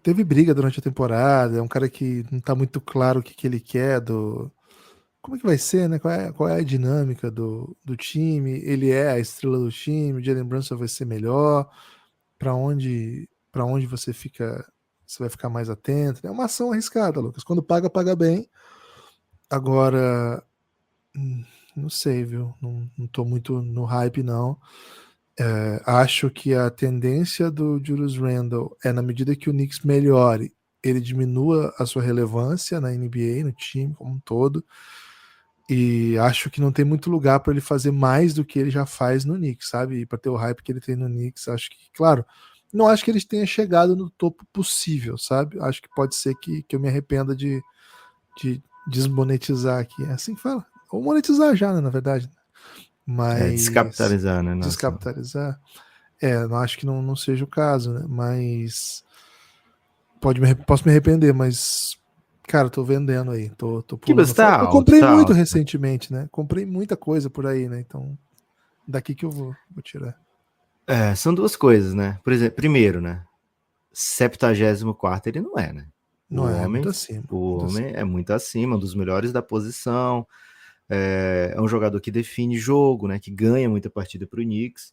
teve briga durante a temporada, é um cara que não tá muito claro o que ele quer como é que vai ser, né? Qual é a dinâmica do time? Ele é a estrela do time, o Jalen Brunson vai ser melhor. Para onde você vai ficar mais atento. É uma ação arriscada, Lucas. Quando paga, paga bem. Agora, não sei, viu? Não tô muito no hype, não. Acho que a tendência do Julius Randle é, na medida que o Knicks melhore, ele diminua a sua relevância na NBA, no time como um todo. E acho que não tem muito lugar para ele fazer mais do que ele já faz no Knicks, sabe? E para ter o hype que ele tem no Knicks, acho que, claro, não acho que ele tenha chegado no topo possível, sabe? Acho que pode ser que eu me arrependa de desmonetizar aqui. É assim que fala. Ou monetizar já, né, na verdade. Mas. Descapitalizar, né? Nossa. Descapitalizar. Não acho que não seja o caso, né? Mas. Posso me arrepender, mas. Cara, tô vendendo aí. Tô pulando. Eu comprei muito recentemente, né? Comprei muita coisa por aí, né? Então, daqui que eu vou tirar. São duas coisas, né? Por exemplo, primeiro, né? 74º ele não é, né? Não é muito acima. O homem é muito acima, um dos melhores da posição. É um jogador que define jogo, né? Que ganha muita partida pro Knicks.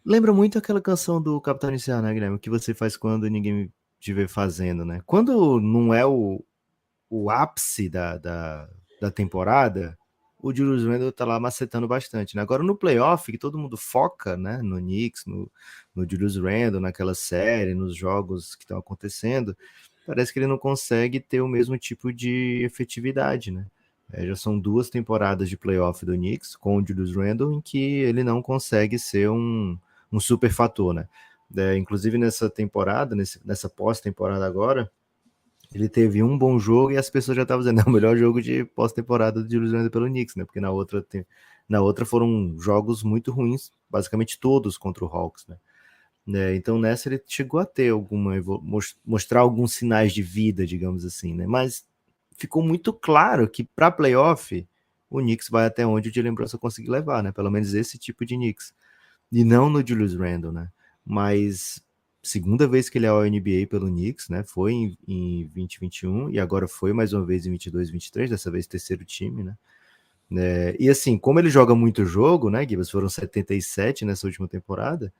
Lembra muito aquela canção do Capitão Inicial, né, Guilherme? O que você faz quando ninguém te vê fazendo, né? Quando não é o o ápice da temporada, o Julius Randle tá lá macetando bastante, né? Agora no playoff, que todo mundo foca, né, no Knicks, no Julius Randle, naquela série, nos jogos que estão acontecendo, parece que ele não consegue ter o mesmo tipo de efetividade, né? Já são 2 temporadas de playoff do Knicks com o Julius Randle em que ele não consegue ser um super fator, né? Inclusive nessa temporada, nessa pós-temporada agora, ele teve um bom jogo e as pessoas já estavam dizendo, é o melhor jogo de pós-temporada de Julius Randle pelo Knicks, né? Porque na outra foram jogos muito ruins, basicamente todos contra o Hawks, né? Então nessa ele chegou a ter mostrar alguns sinais de vida, digamos assim, né? Mas ficou muito claro que para playoff o Knicks vai até onde o Jalen Brunson conseguir levar, né? Pelo menos esse tipo de Knicks. E não no Julius Randle, né? Mas segunda vez que ele é ao NBA pelo Knicks, né? Foi em 2021 e agora foi mais uma vez em 22, 23, dessa vez terceiro time, né? E assim, como ele joga muito jogo, né, Gibas? Foram 77 nessa última temporada,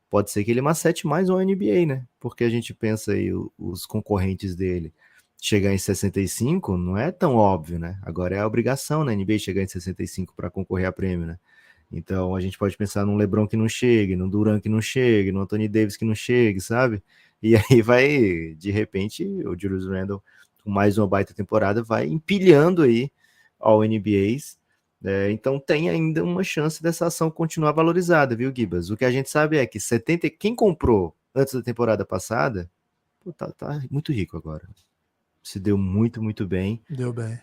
pode ser que ele macete mais um NBA, né? Porque a gente pensa aí os concorrentes dele chegar em 65, não é tão óbvio, né? Agora é a obrigação na NBA chegar em 65 para concorrer a prêmio, né? Então a gente pode pensar num LeBron que não chegue, num Durant que não chegue, num Anthony Davis que não chegue, sabe? E aí vai, de repente, o Julius Randle, com mais uma baita temporada, vai empilhando aí ao NBAs. Então tem ainda uma chance dessa ação continuar valorizada, viu, Gibas? O que a gente sabe é que quem comprou antes da temporada passada, pô, tá muito rico agora. Se deu muito, muito bem. Deu bem.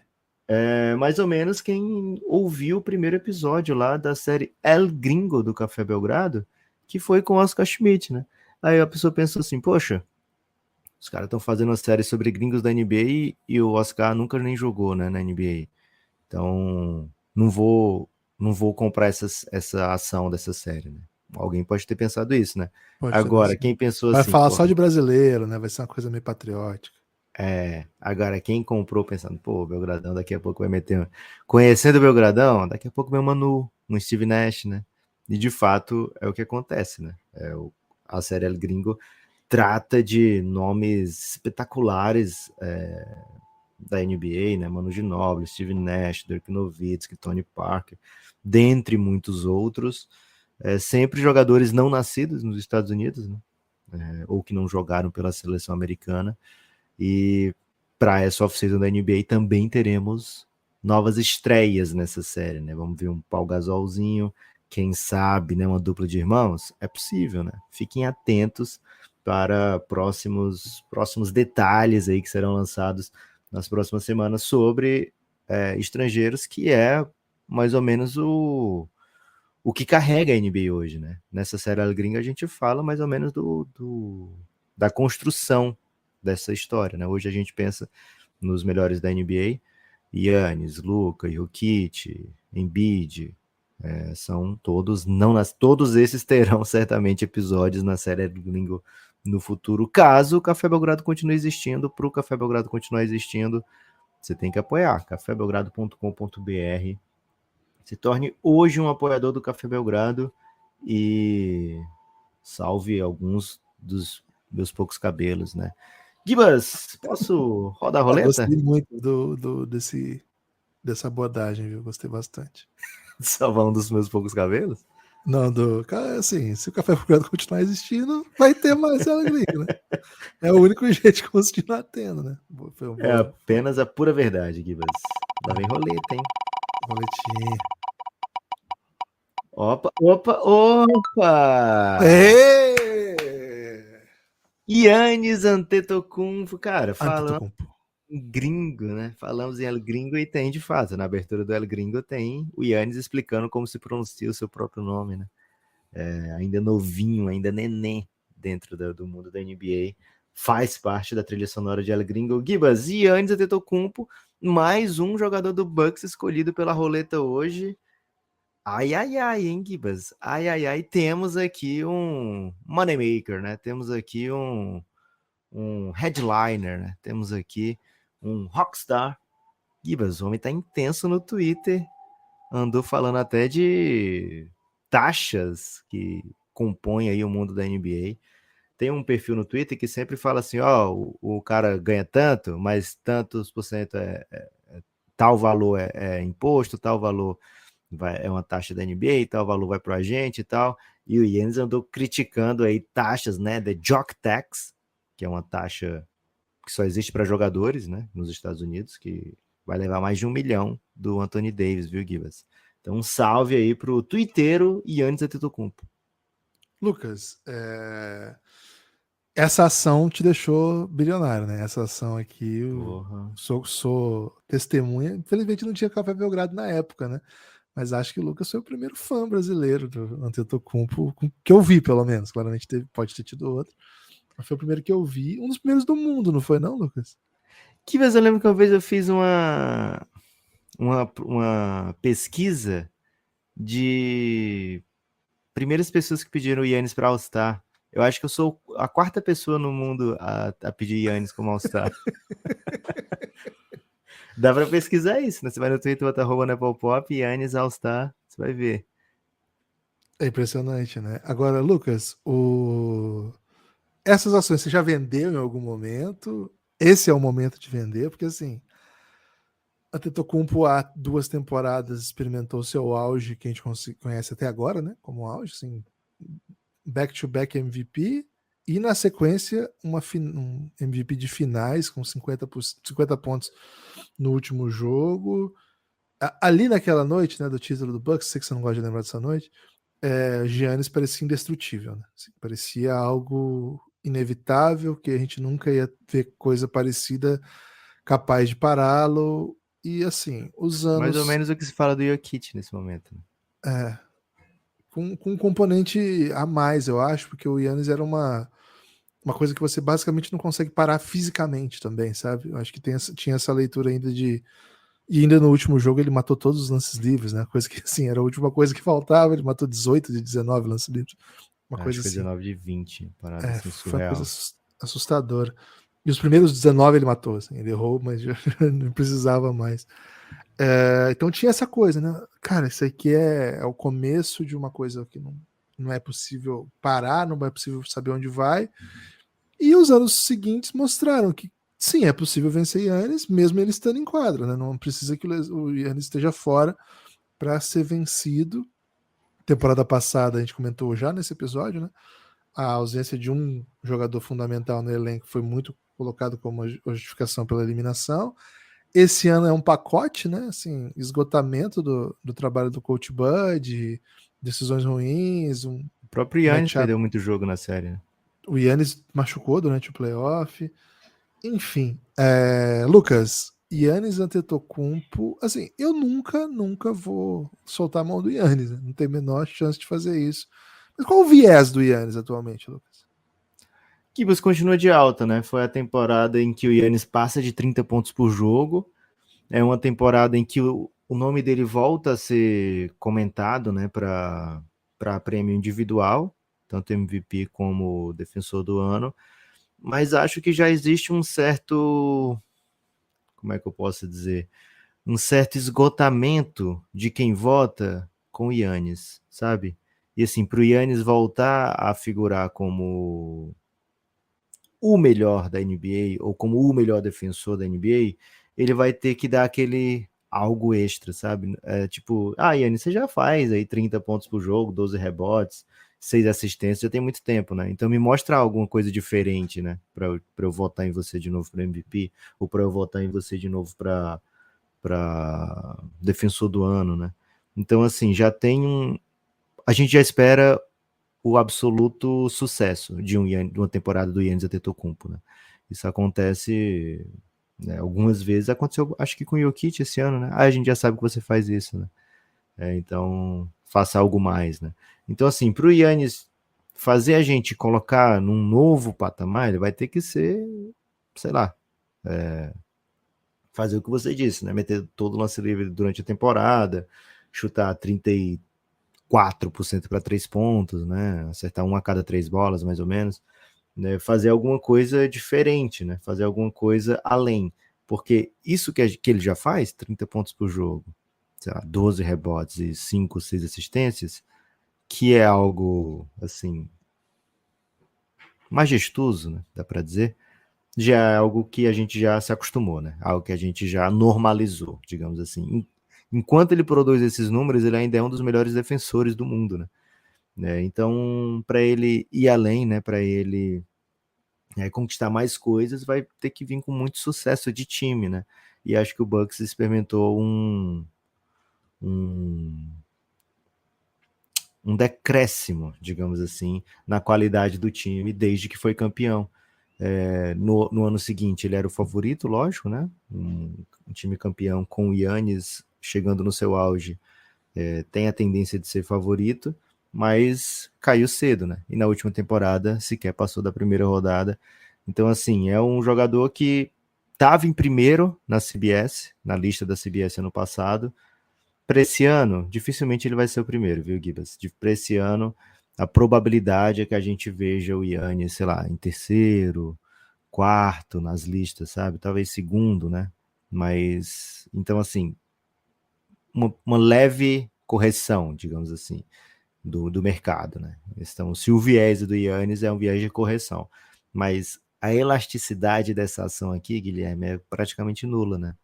Mais ou menos quem ouviu o primeiro episódio lá da série El Gringo do Café Belgrado, que foi com Oscar Schmidt, né? Aí a pessoa pensou assim, poxa, os caras estão fazendo uma série sobre gringos da NBA e o Oscar nunca nem jogou, né, na NBA. Então, não vou comprar essa ação dessa série, né? Alguém pode ter pensado isso, né? Pode ter Agora, pensado. quem pensou Vai assim, falar só porra, de brasileiro, né? Vai ser uma coisa meio patriótica. agora quem comprou pensando, pô, o Belgradão daqui a pouco vai meter. Conhecendo o Belgradão, daqui a pouco vem um Manu, um Steve Nash, né? E de fato é o que acontece, né? A série El Gringo trata de nomes espetaculares da NBA, né? Manu Ginóbili, Steve Nash, Dirk Nowitzki, Tony Parker, dentre muitos outros. Sempre jogadores não nascidos nos Estados Unidos, né? Ou que não jogaram pela seleção americana. E para essa off-season da NBA também teremos novas estreias nessa série, né? Vamos ver um Paul Gasolzinho, quem sabe, né, uma dupla de irmãos? É possível, né? Fiquem atentos para próximos detalhes aí que serão lançados nas próximas semanas sobre estrangeiros, que é mais ou menos o que carrega a NBA hoje, né? Nessa série Al Gringa a gente fala mais ou menos da construção dessa história, né? Hoje a gente pensa nos melhores da NBA, Giannis, Luka, Jokic, Embiid, são todos, não todos esses terão certamente episódios na série do Gringo no futuro, caso o Café Belgrado continue existindo. Para o Café Belgrado continuar existindo, você tem que apoiar, cafébelgrado.com.br. Se torne hoje um apoiador do Café Belgrado e salve alguns dos meus poucos cabelos, né? Gibas, posso rodar a roleta? Gostei muito dessa abordagem, viu? Gostei bastante. Salvar um dos meus poucos cabelos? Não, cara, assim, se o Café Belgrado continuar existindo, vai ter mais alegria, né? É o único jeito de continuar tendo, né? É apenas a pura verdade, Gibas. Lá vem roleta, hein? Boletim. Opa, opa, opa! Giannis Antetokounmpo, cara, falando Antetokounmpo. em gringo, né? Falamos em El Gringo e tem de fato, na abertura do El Gringo tem o Giannis explicando como se pronuncia o seu próprio nome, né? Ainda novinho, ainda neném dentro do mundo da NBA, faz parte da trilha sonora de El Gringo. Gibas, Giannis Antetokounmpo, mais um jogador do Bucks escolhido pela roleta hoje. Ai, ai, ai, hein, Gibas? Ai, ai, ai, temos aqui um moneymaker, né? Temos aqui um headliner, né? Temos aqui um rockstar. Gibas, o homem tá intenso no Twitter, andou falando até de taxas que compõem aí o mundo da NBA. tem um perfil no Twitter que sempre fala assim, ó, o cara ganha tanto, mas tantos por cento tal valor é imposto, tal valor é uma taxa da NBA, tal valor vai para o agente e tal. E o Yannis andou criticando aí taxas, né, da Jock Tax, que é uma taxa que só existe para jogadores, né, nos Estados Unidos, que vai levar mais de 1 milhão do Anthony Davis, viu, Gibas? Então um salve aí pro twitteiro Yannis Antetokounmpo. Lucas, essa ação te deixou bilionário, né? Essa ação aqui, eu Porra. sou testemunha. Infelizmente não tinha Café Belgrado na época, né? Mas acho que o Lucas foi o primeiro fã brasileiro do Antetokounmpo, que eu vi, pelo menos. Claramente pode ter tido outro. Mas foi o primeiro que eu vi. Um dos primeiros do mundo, não foi não, Lucas? Que vez eu lembro que uma vez eu fiz uma pesquisa de primeiras pessoas que pediram o Yannis para All-Star. Eu acho que eu sou a quarta pessoa no mundo a pedir Yannis como All-Star. Dá pra pesquisar isso, né? Você vai no Twitter, bota @Nepopop, Yannis All-Star, você vai ver. É impressionante, né? Agora, Lucas, essas ações você já vendeu em algum momento? Esse é o momento de vender, porque assim, a Antetokounmpo há 2 temporadas experimentou seu auge, que a gente conhece até agora, né? Como auge, assim, back-to-back MVP, e na sequência um MVP de finais com 50 pontos no último jogo. Ali naquela noite, né, do título do Bucks, sei que você não gosta de lembrar dessa noite, Giannis parecia indestrutível, né? Assim, parecia algo inevitável, que a gente nunca ia ver coisa parecida capaz de pará-lo. E assim, os Mais ou anos menos o que se fala do Jokic nesse momento. é, com um componente a mais, eu acho, porque o Giannis era uma coisa que você basicamente não consegue parar fisicamente também, sabe? Eu acho que tinha essa leitura ainda de. E ainda no último jogo ele matou todos os lances livres, né? Coisa que, assim, era a última coisa que faltava. Ele matou 18 de 19 lances livres. Uma Acho coisa que foi assim. 19 de 20, parada assim, Foi uma coisa surreal. assustadora. E os primeiros 19 ele matou, assim. Ele errou, mas já não precisava mais. Então tinha essa coisa, né? Cara, isso aqui é o começo de uma coisa que não é possível parar, não é possível saber onde vai. E os anos seguintes mostraram que sim, é possível vencer Yannis, mesmo ele estando em quadra, né? Não precisa que o Yannis esteja fora para ser vencido. Temporada passada, a gente comentou já nesse episódio, né? A ausência de um jogador fundamental no elenco foi muito colocado como justificação pela eliminação. Esse ano é um pacote, né? Assim, esgotamento do trabalho do Coach Bud, decisões ruins, um O próprio Yannis matchup. perdeu muito jogo na série, né? O Yannis machucou durante o playoff. Enfim, Lucas, Yannis Antetokounmpo, assim, eu nunca vou soltar a mão do Yannis, né? Não tem a menor chance de fazer isso. Mas qual o viés do Yannis atualmente, Lucas? Kibas continua de alta, né? Foi a temporada em que o Yannis passa de 30 pontos por jogo. É uma temporada em que o nome dele volta a ser comentado, né, para prêmio individual, tanto MVP como defensor do ano. Mas acho que já existe um certo, como é que eu posso dizer? Um certo esgotamento de quem vota com o Yannis, sabe? E assim, para o Yannis voltar a figurar como o melhor da NBA ou como o melhor defensor da NBA, ele vai ter que dar aquele algo extra, sabe? Tipo, Yannis, você já faz aí 30 pontos por jogo, 12 rebotes, 6 assistências, já tem muito tempo, né? Então me mostra alguma coisa diferente, né? Para eu votar em você de novo para MVP, ou para eu votar em você de novo para defensor do ano, né? Então, assim, já tem um. A gente já espera o absoluto sucesso de uma temporada do Giannis Antetokounmpo, né? Isso acontece, né, algumas vezes, aconteceu acho que com o Jokic esse ano, né? A gente já sabe que você faz isso, né? Então, faça algo mais, né? Então, assim, para o Giannis fazer a gente colocar num novo patamar, ele vai ter que ser, sei lá, fazer o que você disse, né? Meter todo o lance livre durante a temporada, chutar 34% para 3 pontos, né? Acertar uma a cada 3 bolas, mais ou menos. Né? Fazer alguma coisa diferente, né? Fazer alguma coisa além. Porque isso que ele já faz, 30 pontos por jogo, sei lá, 12 rebotes e 5, 6 assistências, que é algo, assim, majestoso, né, dá para dizer, já é algo que a gente já se acostumou, né? Algo que a gente já normalizou, digamos assim. Enquanto ele produz esses números, ele ainda é um dos melhores defensores do mundo, né? Então, para ele ir além, né, para ele conquistar mais coisas, vai ter que vir com muito sucesso de time, né? E acho que o Bucks experimentou um, um decréscimo, digamos assim, na qualidade do time desde que foi campeão. No ano seguinte ele era o favorito, lógico, né? Um time campeão com o Giannis chegando no seu auge tem a tendência de ser favorito, mas caiu cedo, né? E na última temporada sequer passou da primeira rodada. Então, assim, é um jogador que estava em primeiro na CBS, na lista da CBS ano passado. Para esse ano, dificilmente ele vai ser o primeiro, viu, Gibas? Para esse ano, a probabilidade é que a gente veja o Giannis, sei lá, em terceiro, quarto nas listas, sabe? Talvez segundo, né? Mas, então, assim, uma leve correção, digamos assim, do mercado, né? Então, se o viés do Giannis é um viés de correção, mas a elasticidade dessa ação aqui, Guilherme, é praticamente nula, né?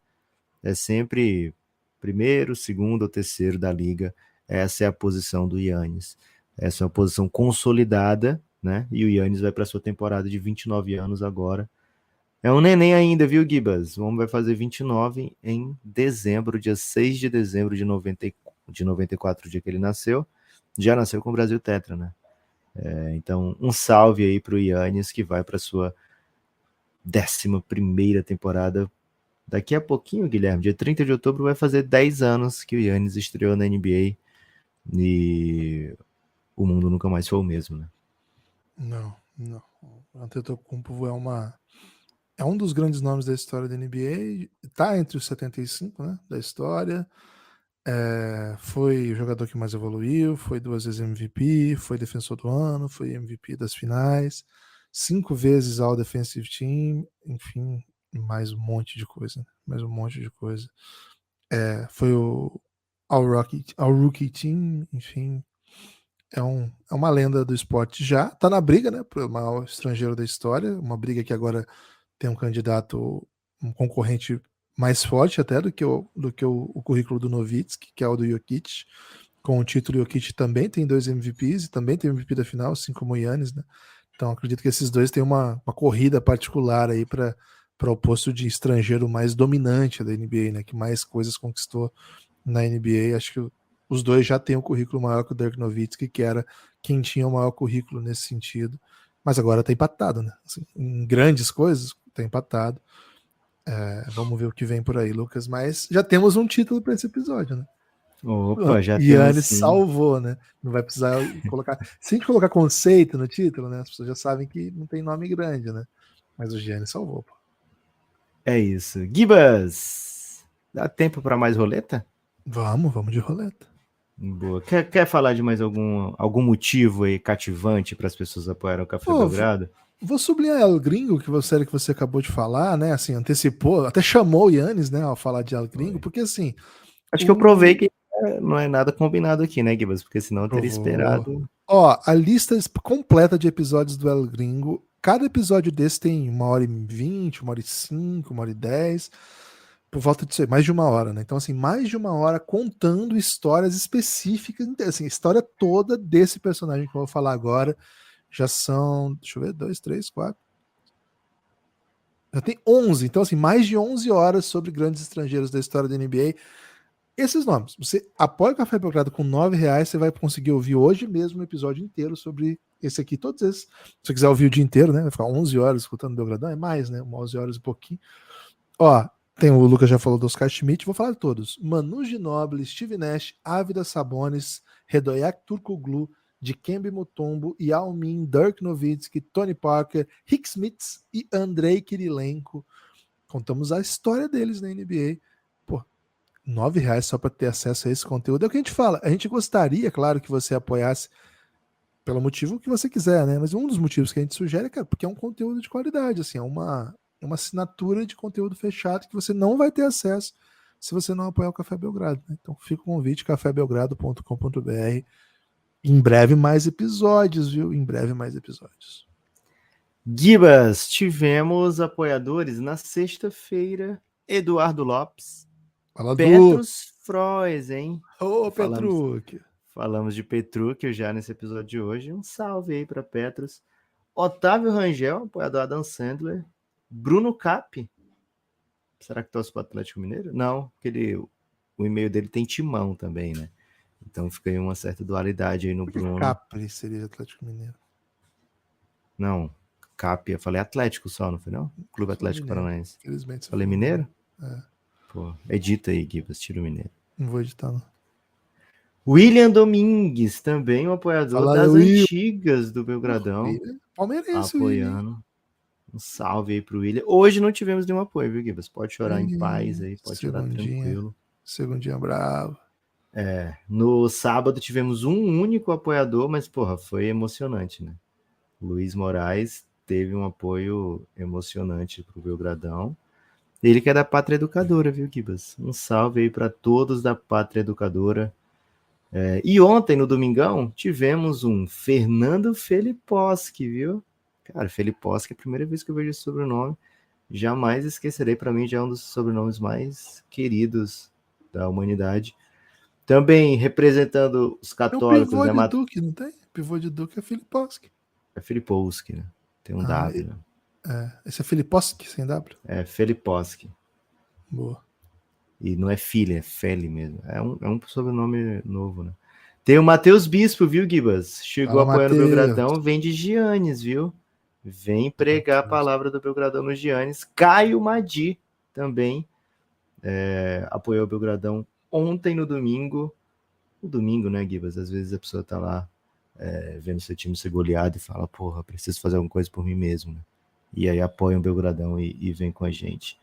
É sempre primeiro, segundo ou terceiro da liga. Essa é a posição do Giannis. Essa é uma posição consolidada, né? E o Giannis vai para sua temporada de 29 anos agora. É um neném ainda, viu, Gibas? O homem vai fazer 29 em dezembro, dia 6 de dezembro de 94, o dia que ele nasceu. Já nasceu com o Brasil Tetra, né? Então, um salve aí para o Giannis, que vai para sua 11ª temporada. Daqui a pouquinho, Guilherme, dia 30 de outubro, vai fazer 10 anos que o Giannis estreou na NBA e o mundo nunca mais foi o mesmo, né? Não. O Antetokounmpo é um dos grandes nomes da história da NBA, tá entre os 75, né, da história. Foi o jogador que mais evoluiu, foi 2 vezes MVP, foi defensor do ano, foi MVP das finais, 5 vezes All Defensive Team, enfim, mais um monte de coisa. Foi o All Rookie Team, enfim, é uma lenda do esporte já. Tá na briga, né, pro maior estrangeiro da história, uma briga que agora tem um candidato, um concorrente mais forte até do que o currículo do Nowitzki, que é o do Jokic. Com o título, o Jokic também tem 2 MVPs e também tem MVP da final, assim como o Giannis, né? Então acredito que esses dois têm uma corrida particular aí para o posto de estrangeiro mais dominante da NBA, né? Que mais coisas conquistou na NBA. Acho que os dois já têm um currículo maior que o Dirk Nowitzki, que era quem tinha o maior currículo nesse sentido. Mas agora tá empatado, né? Assim, em grandes coisas, tá empatado. Vamos ver o que vem por aí, Lucas. Mas já temos um título para esse episódio, né? Opa, já temos Giannis sim. salvou, né? Não vai precisar colocar. Se a gente colocar conceito no título, né? As pessoas já sabem que não tem nome grande, né? Mas o Giannis salvou, pô. É isso. Gibas, dá tempo para mais roleta? Vamos de roleta. Boa. Quer falar de mais algum motivo aí cativante para as pessoas apoiarem o Café Pô, Belgrado? vou sublinhar El Gringo, que série que você acabou de falar, né? Assim, antecipou, até chamou o Yannis, né, ao falar de El Gringo, porque assim. Acho que eu provei que não é nada combinado aqui, né, Gibas? Porque senão eu teria esperado. Ó, a lista completa de episódios do El Gringo. Cada episódio desse tem 1h20, 1h05, 1h10. Por volta de mais de 1 hora, né? Então, assim, mais de 1 hora contando histórias específicas, assim, a história toda desse personagem que eu vou falar agora. Já são, deixa eu ver, 2, 3, 4. Já tem 11. Então, assim, mais de 11 horas sobre grandes estrangeiros da história da NBA. Esses nomes. Você apoia o Café Belgrado com R$9, você vai conseguir ouvir hoje mesmo um episódio inteiro sobre esse aqui, todos esses. Se você quiser ouvir o dia inteiro, né? Vai ficar 11 horas escutando Belgradão, é mais, né? 11 horas e pouquinho. Ó, o Lucas já falou do Oscar Schmidt, vou falar de todos. Manu Ginóbili, Steve Nash, Ávila Sabonis, Redoyak Turkoglu, Dikembe Mutombo, Yao Ming, Dirk Nowitzki, Tony Parker, Rick Smits e Andrei Kirilenko. Contamos a história deles na NBA. Pô, R$9 só para ter acesso a esse conteúdo. É o que a gente fala. A gente gostaria, claro, que você apoiasse pelo motivo que você quiser, né? Mas um dos motivos que a gente sugere, cara, porque é um conteúdo de qualidade, assim, é uma assinatura de conteúdo fechado que você não vai ter acesso se você não apoiar o Café Belgrado, né? Então fica o convite, cafébelgrado.com.br. Em breve mais episódios, viu? Em breve mais episódios. Gibas, tivemos apoiadores na sexta-feira. Eduardo Lopes, Fala do. Petrus Frois, hein? Ô, Falamos, Petruc. falamos de Petrúquio já nesse episódio de hoje. Um salve aí para Petrus. Otávio Rangel, apoiador Adam Sandler. Bruno Cap. Será que torce para o Atlético Mineiro? Não, porque o e-mail dele tem Timão também, né? Então fica aí uma certa dualidade aí no Por que Bruno. Capri seria Atlético Mineiro? Não, Cap, eu falei Atlético só, não foi não? Clube Atlético Mineiro. Paranaense. Infelizmente você Falei falou Mineiro? É. Pô, edita aí, Gibas, tira o Mineiro. Não vou editar, não. William Domingues, também um apoiador Fala, das Will. antigas do Belgradão, Palmeirense, William. apoiando. Um salve aí pro William. Hoje não tivemos nenhum apoio, viu, Gibas? Pode chorar em paz aí, pode chorar tranquilo. Segundinha bravo. No sábado tivemos um único apoiador, mas, porra, foi emocionante, né? Luiz Moraes teve um apoio emocionante pro Belgradão. Ele que é da Pátria Educadora, viu, Gibas? Um salve aí para todos da Pátria Educadora. E ontem, no Domingão, tivemos um Fernando Feliposki, viu? Cara, Feliposki é a primeira vez que eu vejo esse sobrenome. Jamais esquecerei, para mim já é um dos sobrenomes mais queridos da humanidade. Também representando os católicos, Tem um pivô né? de Duque, não tem? Pivô de Duque é Filipovski. É Feliposki, né? Tem um W, né? Esse é Filipovski, sem W? É Feliposki. Boa. E não é filha, é Feli mesmo. É um sobrenome novo, né? Tem o Matheus Bispo, viu, Gibas? Chegou Fala, apoiando o Matheus. Belgradão, vem de Giannis, viu? Vem pregar a palavra do Belgradão no Giannis. Caio Madi também apoiou o Belgradão ontem no domingo. O domingo, né, Gibas? Às vezes a pessoa tá lá vendo seu time ser goleado e fala, porra, preciso fazer alguma coisa por mim mesmo, né? E aí apoia o Belgradão e vem com a gente.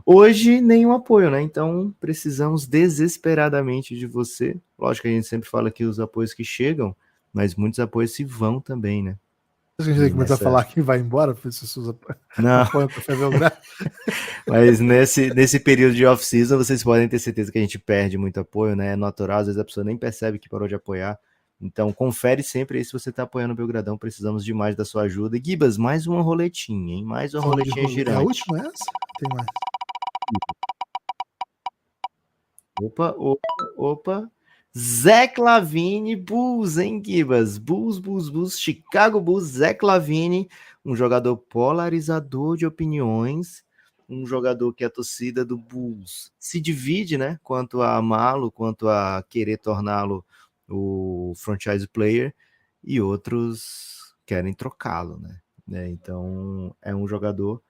Hoje, nenhum apoio, né? Então, precisamos desesperadamente de você. Lógico que a gente sempre fala que os apoios que chegam, mas muitos apoios se vão também, né? A gente tem que começar a falar que vai embora, para as pessoas apoiam o Café Belgrado. Mas nesse período de off-season, vocês podem ter certeza que a gente perde muito apoio, né? É natural, às vezes a pessoa nem percebe que parou de apoiar. Então, confere sempre aí se você está apoiando o Belgradão. Precisamos demais da sua ajuda. E, Gibas, mais uma roletinha, hein? Mais uma roletinha girante. É a última essa? Tem mais. Opa. Zach LaVine, Bulls, hein, Gibas? Bulls, Chicago Bulls, Zach LaVine, um jogador polarizador de opiniões, um jogador que a torcida do Bulls se divide, né, quanto a amá-lo, quanto a querer torná-lo o franchise player, e outros querem trocá-lo, né? Então, é um jogador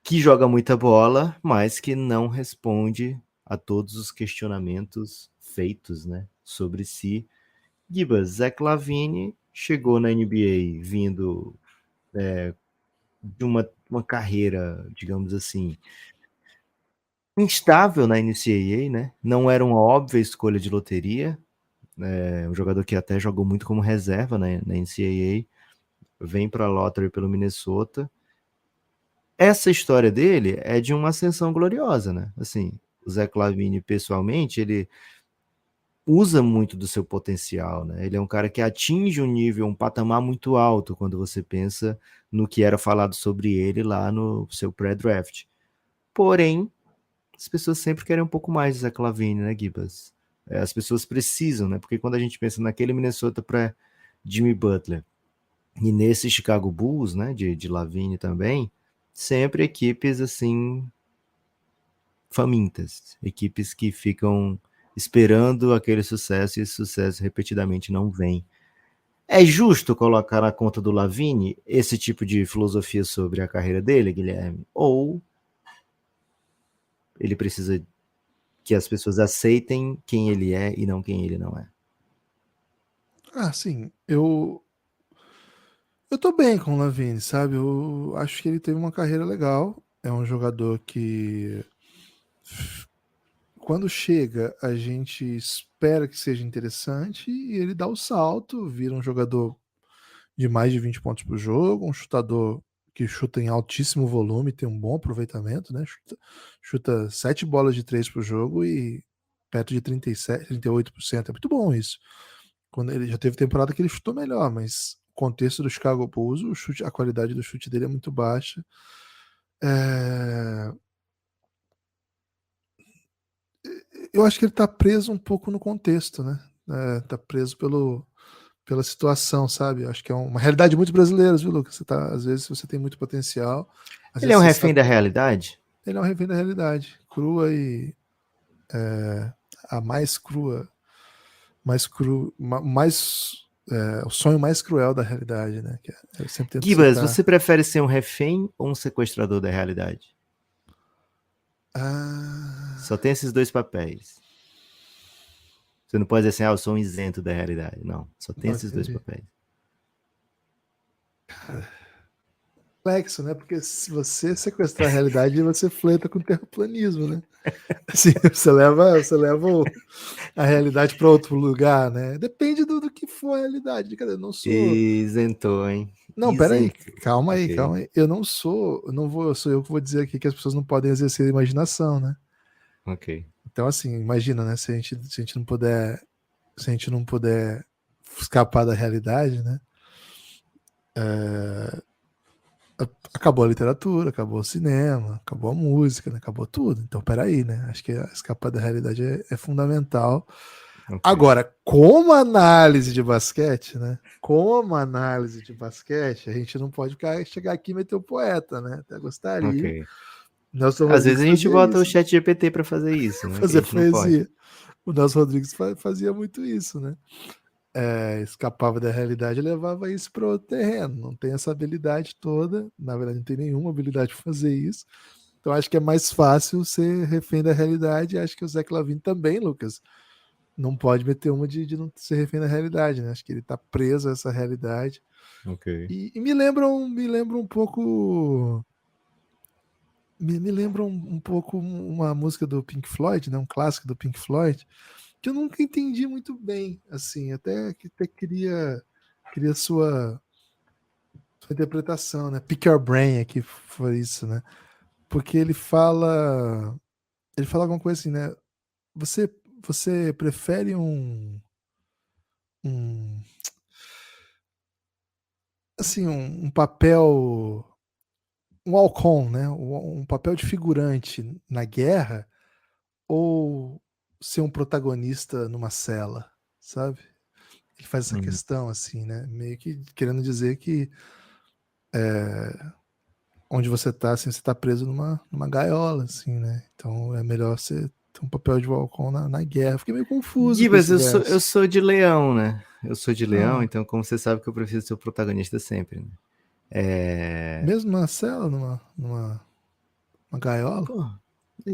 que joga muita bola, mas que não responde a todos os questionamentos feitos, né, sobre si. Gibas, Zach LaVine chegou na NBA vindo de uma carreira, digamos assim, instável na NCAA, né? Não era uma óbvia escolha de loteria. Um jogador que até jogou muito como reserva na NCAA. Vem para a lottery pelo Minnesota. Essa história dele é de uma ascensão gloriosa, né? Assim, o Zach LaVine, pessoalmente, ele usa muito do seu potencial, né? Ele é um cara que atinge um nível, um patamar muito alto quando você pensa no que era falado sobre ele lá no seu pré-draft. Porém, as pessoas sempre querem um pouco mais de Zach LaVine, né, Gibas? As pessoas precisam, né? Porque quando a gente pensa naquele Minnesota para Jimmy Butler e nesse Chicago Bulls, né, de LaVine também, sempre equipes assim famintas, equipes que ficam esperando aquele sucesso e esse sucesso repetidamente não vem. É justo colocar na conta do LaVine esse tipo de filosofia sobre a carreira dele, Guilherme? Ou ele precisa que as pessoas aceitem quem ele é e não quem ele não é? Sim, eu tô bem com o LaVine, sabe? Eu acho que ele teve uma carreira legal. É um jogador que quando chega, a gente espera que seja interessante e ele dá o salto, vira um jogador de mais de 20 pontos por jogo, um chutador que chuta em altíssimo volume, tem um bom aproveitamento, né? Chuta 7 bolas de 3 por jogo e perto de 37, 38%. É muito bom isso. Quando ele já teve temporada que ele chutou melhor, mas contexto do Chicago Bulls, a qualidade do chute dele é muito baixa. Eu acho que ele tá preso um pouco no contexto, né? Tá preso pela situação, sabe? Eu acho que é uma realidade muito brasileira, viu, Lucas? Às vezes você tem muito potencial, às Ele é vezes um você refém sabe. da realidade? Ele é um refém da realidade, crua e a mais crua, o sonho mais cruel da realidade, né? Que eu sempre tento Gibas, citar. você prefere ser um refém ou um sequestrador da realidade? Ah, Só tem esses dois papéis. Você não pode dizer assim, eu sou um isento da realidade. Não, só tem não esses dois entendi. papéis. Complexo, né? Porque se você sequestrar a realidade, você fleta com o terraplanismo, né? Assim, você leva a realidade para outro lugar, né? Depende do que for a realidade. Cadê? Eu não sou. Isentou, hein? Não, peraí, Isento. calma aí, Ok, calma aí. Eu não vou, sou eu que vou dizer aqui que as pessoas não podem exercer a imaginação, né? ok. Então, assim, imagina, né? Se a gente não puder, se a gente não puder escapar da realidade, né? Acabou a literatura, acabou o cinema, acabou a música, né? Acabou tudo. Então, peraí, né? Acho que escapar da realidade é fundamental. Ok. Agora, como análise de basquete, né? Como análise de basquete, a gente não pode chegar aqui e meter o poeta, né? Até gostaria. Ok. Nelson Às vezes Rodrigues a gente fazia bota o isso, chat GPT para fazer isso, né? Que a fazer gente não pode. poesia. O Nelson Rodrigues fazia muito isso, né? Escapava da realidade e levava isso para outro terreno. Não tem essa habilidade toda, na verdade, não tem nenhuma habilidade para fazer isso. Então acho que é mais fácil ser refém da realidade. Acho que o Zé Clavin também, Lucas, não pode meter uma de não ser refém da realidade, né? Acho que ele está preso a essa realidade. Ok. E me lembra um pouco. Me lembra um pouco uma música do Pink Floyd, né? Um clássico do Pink Floyd, que eu nunca entendi muito bem, assim, até queria sua interpretação, né? Pick Your Brain aqui foi isso, né? Porque ele fala alguma coisa assim, né? Você você prefere um assim, um papel, um walk-on, né? Um papel de figurante na guerra ou ser um protagonista numa cela, sabe? Ele faz essa Hum. questão assim, né? Meio que querendo dizer que onde você tá, assim, você tá preso numa gaiola, assim, né? Então é melhor você ter um papel de Walcon na guerra. Fiquei meio confuso com Gibas, esse eu verso. sou de leão, né? Eu sou de leão, Ah, então como você sabe que eu prefiro ser o protagonista sempre, né? É... mesmo na cela, uma gaiola? Pô,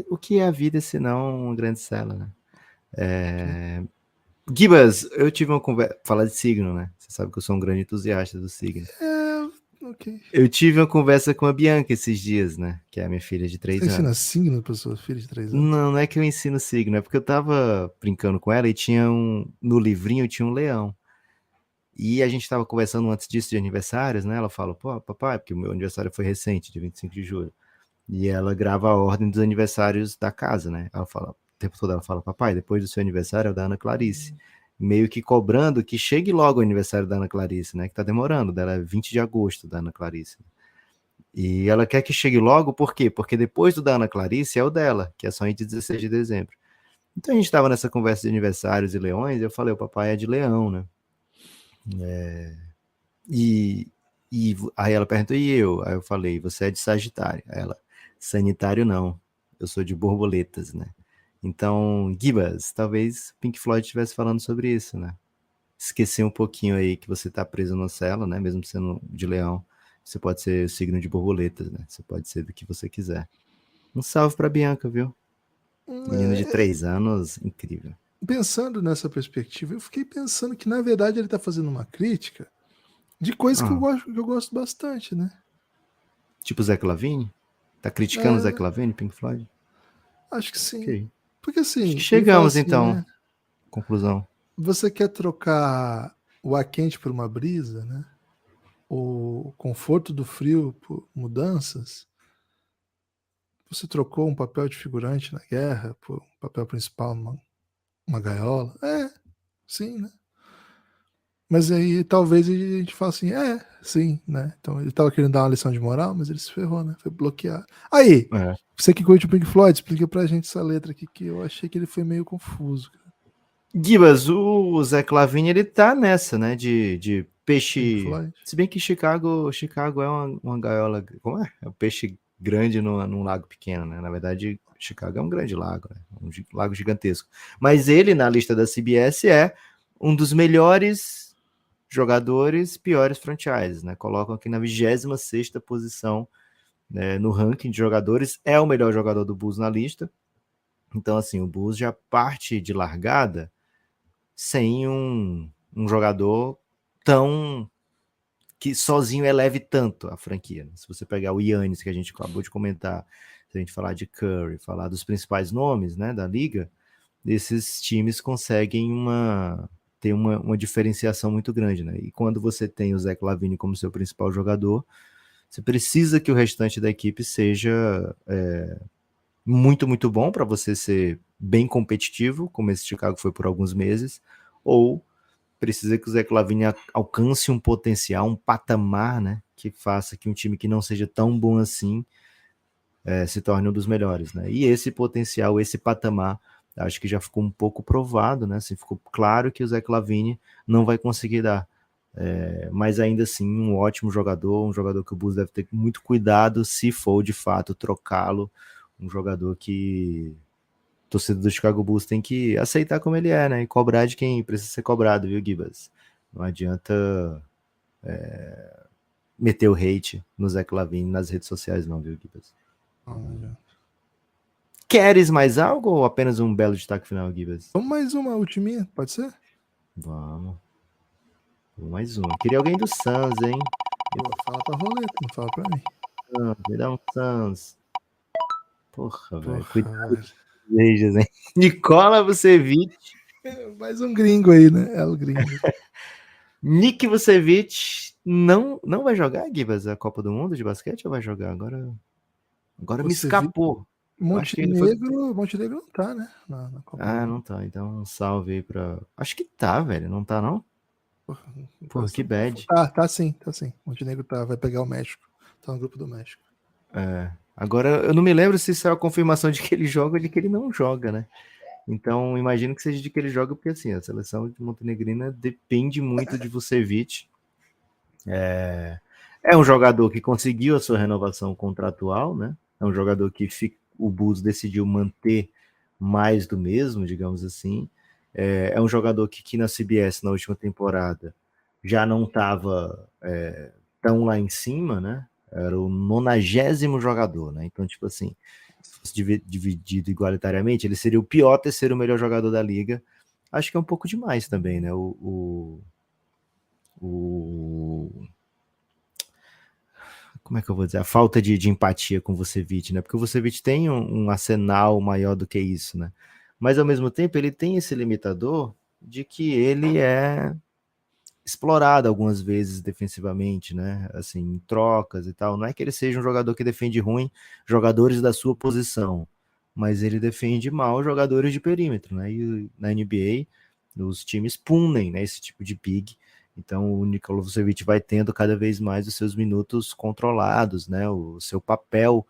o que é a vida se não uma grande cela, né? Ok. Gibas, eu tive uma conversa... Falar de signo, né? Você sabe que eu sou um grande entusiasta do signo. Ok. Eu tive uma conversa com a Bianca esses dias, né? Que é a minha filha de Você 3 ensina anos. signo para sua filha de 3 anos? Não, não é que eu ensino signo, é porque eu tava brincando com ela e tinha no livrinho tinha um leão. E a gente tava conversando antes disso de aniversários, né? Ela fala, pô, papai, porque o meu aniversário foi recente, de 25 de julho. E ela grava a ordem dos aniversários da casa, né? Ela fala, o tempo todo ela fala, papai, depois do seu aniversário é o da Ana Clarice. Meio que cobrando que chegue logo o aniversário da Ana Clarice, né? Que tá demorando, dela é 20 de agosto da Ana Clarice. E ela quer que chegue logo, por quê? Porque depois do da Ana Clarice é o dela, que é só em 16 de dezembro. Então a gente tava nessa conversa de aniversários e leões, e eu falei, o papai é de leão, né? E, aí ela perguntou, e eu? Aí eu falei, você é de Sagitário. Aí ela, Sanitário não, eu sou de borboletas, né? Então, Gibas, talvez Pink Floyd estivesse falando sobre isso, né? Esquecer um pouquinho aí que você tá preso na cela, né? Mesmo sendo de leão, você pode ser signo de borboletas, né? Você pode ser do que você quiser. Um salve pra Bianca, viu? Menino de É, 3 anos, incrível. pensando nessa perspectiva, eu fiquei pensando que, na verdade, ele está fazendo uma crítica de coisas Ah, que eu gosto bastante, né? tipo Zé Lavigne? Tá criticando o Zé É, Lavigne, Pink Floyd? acho que sim. Ok. Porque Acho que assim, ele fala chegamos assim, então. né? Conclusão. Você quer trocar o ar quente por uma brisa, né? O conforto do frio por mudanças? Você trocou um papel de figurante na guerra por um papel principal numa uma gaiola? Sim, né? Mas aí talvez a gente fale assim, sim, né? Então ele tava querendo dar uma lição de moral, mas ele se ferrou, né? Foi bloqueado. Aí, É. você que curte o Pink Floyd, explica pra gente essa letra aqui que eu achei que ele foi meio confuso. Gibas, o Zé Clavini, ele tá nessa, né, de Pink peixe... Floyd. Se bem que Chicago é uma gaiola... Como é? É um peixe grande num lago pequeno, né? Na verdade, Chicago é um grande lago, né? Lago gigantesco. Mas ele, na lista da CBS, é um dos melhores jogadores, piores franchises, né? Colocam aqui na 26ª posição, né, no ranking de jogadores. É o melhor jogador do Bulls na lista. Então, assim, o Bulls já parte de largada sem um jogador tão que sozinho eleve tanto a franquia. Né? Se você pegar o Giannis, que a gente acabou de comentar, se a gente falar de Curry, falar dos principais nomes, né, da liga, esses times conseguem ter uma diferenciação muito grande. Né? E quando você tem o Zach LaVine como seu principal jogador, você precisa que o restante da equipe seja muito, muito bom para você ser bem competitivo, como esse Chicago foi por alguns meses, ou precisa que o Zé Lavine alcance um potencial, um patamar, né, que faça que um time que não seja tão bom assim se torne um dos melhores, né? E esse potencial, esse patamar, acho que já ficou um pouco provado, né? Assim, ficou claro que o Zé Lavine não vai conseguir dar. Mas ainda assim, um ótimo jogador, um jogador que o Bulls deve ter muito cuidado se for de fato trocá-lo, um jogador que o torcedor do Chicago Bulls tem que aceitar como ele é, né? E cobrar de quem precisa ser cobrado, viu, Gibas? Não adianta meter o hate no Zach LaVine nas redes sociais, não, viu, Gibas? Queres mais algo ou apenas um belo destaque final, Gibas? Vamos mais uma ultiminha, pode ser? Vamos. Mais uma. Queria alguém do Suns, hein? Pô, fala pra roleta, não fala pra mim. Me dá um Suns. Porra, velho. Porra, Cuidado velho. com hein? Nikola Vucevic. Mais um gringo aí, né? É o gringo. Nick Vucevic não vai jogar, Gibas, a Copa do Mundo de basquete ou vai jogar? Agora me Vucevic. escapou. Eu acho que ele foi. Montenegro não tá, né? Na Copa do Mundo. Não tá. Então, um salve aí pra. Acho que tá, velho. Não tá, não? Porra, que bad. Tá sim, tá sim. Montenegro tá, vai pegar o México. Tá no grupo do México. Agora, eu não me lembro se isso é a confirmação de que ele joga ou de que ele não joga, né? Então, imagino que seja de que ele joga, porque assim, a seleção de montenegrina depende muito de Vucevic. É um jogador que conseguiu a sua renovação contratual, né? É um jogador que o Bulls decidiu manter mais do mesmo, digamos assim. É um jogador que na CBS, na última temporada, já não estava tão lá em cima, né? Era o 90º jogador, né? Então, tipo assim, se fosse dividido igualitariamente, ele seria o pior terceiro melhor jogador da liga. Acho que é um pouco demais também, né? Como é que eu vou dizer? A falta de empatia com o Vucevic, né? Porque o Vucevic tem um arsenal maior do que isso, né? Mas ao mesmo tempo ele tem esse limitador de que ele é explorado algumas vezes defensivamente, né? Assim, em trocas e tal. Não é que ele seja um jogador que defende ruim jogadores da sua posição, mas ele defende mal jogadores de perímetro, né? E na NBA, os times punem, né, esse tipo de big. Então o Nikola Vucevic vai tendo cada vez mais os seus minutos controlados, né? O seu papel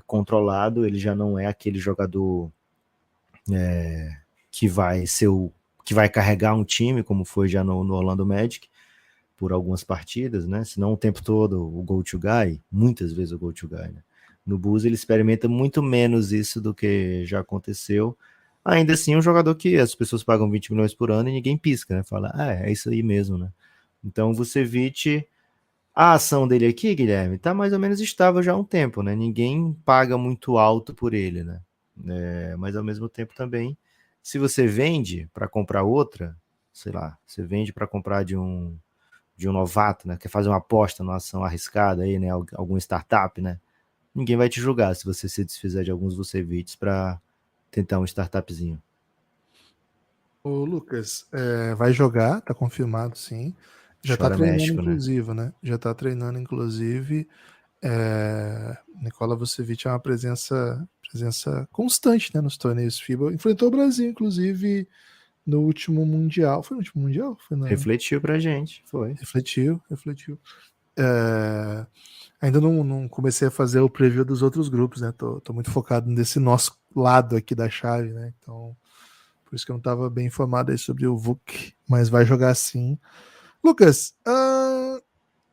controlado. Ele já não é aquele jogador que vai ser que vai carregar um time, como foi já no Orlando Magic, por algumas partidas, né? Se não o tempo todo o go-to guy, muitas vezes o go-to guy, né? No Bulls ele experimenta muito menos isso do que já aconteceu. Ainda assim, um jogador que as pessoas pagam 20 milhões por ano e ninguém pisca, né? Fala, é isso aí mesmo, né? Então o Vucevic, a ação dele aqui, Guilherme, tá mais ou menos estável já há um tempo, né? Ninguém paga muito alto por ele, né? Mas ao mesmo tempo também, se você vende para comprar outra, sei lá, você vende para comprar de um novato, né? Quer fazer uma aposta numa ação arriscada aí, né? Algum startup, né? Ninguém vai te julgar se você se desfizer de alguns Vucevics para tentar um startupzinho. O Lucas, vai jogar, tá confirmado sim. Já tá Chora treinando, México, né? inclusive, né? Já tá treinando, inclusive. Nikola Vucevic é uma presença constante, né, nos torneios FIBA. Enfrentou o Brasil, inclusive, no último Mundial. Foi no último Mundial? Refletiu pra gente, foi. Refletiu. Ainda não comecei a fazer o preview dos outros grupos, né? Tô muito focado nesse nosso lado aqui da chave, né? Então, por isso que eu não estava bem informado aí sobre o Vuk, mas vai jogar sim. Lucas,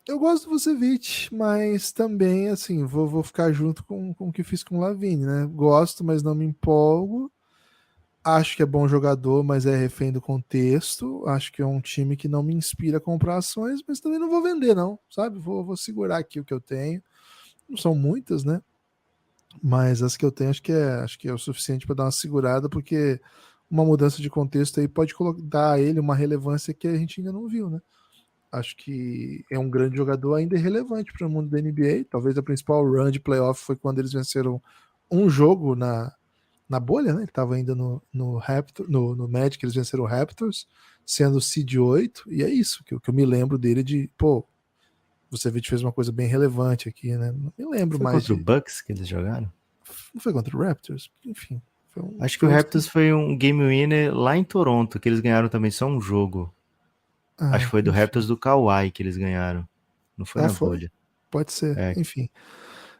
eu gosto do Vucevic, mas também, assim, vou ficar junto com o que fiz com o Lavine, né? Gosto, mas não me empolgo. Acho que é bom jogador, mas é refém do contexto. Acho que é um time que não me inspira a comprar ações, mas também não vou vender, não, sabe? Vou segurar aqui o que eu tenho. Não são muitas, né? Mas as que eu tenho acho que é o suficiente para dar uma segurada, porque uma mudança de contexto aí pode dar a ele uma relevância que a gente ainda não viu, né? Acho que é um grande jogador ainda irrelevante para o mundo da NBA. Talvez a principal run de playoff foi quando eles venceram um jogo na bolha, né? Ele estava ainda no Magic, eles venceram o Raptors, sendo o seed 8, e é isso que eu me lembro dele de, pô, você fez uma coisa bem relevante aqui, né? Não me lembro foi mais contra o Bucks que eles jogaram? Não foi contra o Raptors? Enfim. Acho que o Raptors foi um game winner lá em Toronto, que eles ganharam também só um jogo. Acho que foi do enfim. Raptors do Kawhi que eles ganharam. Não foi na Foi? bolha. Pode ser, É. enfim.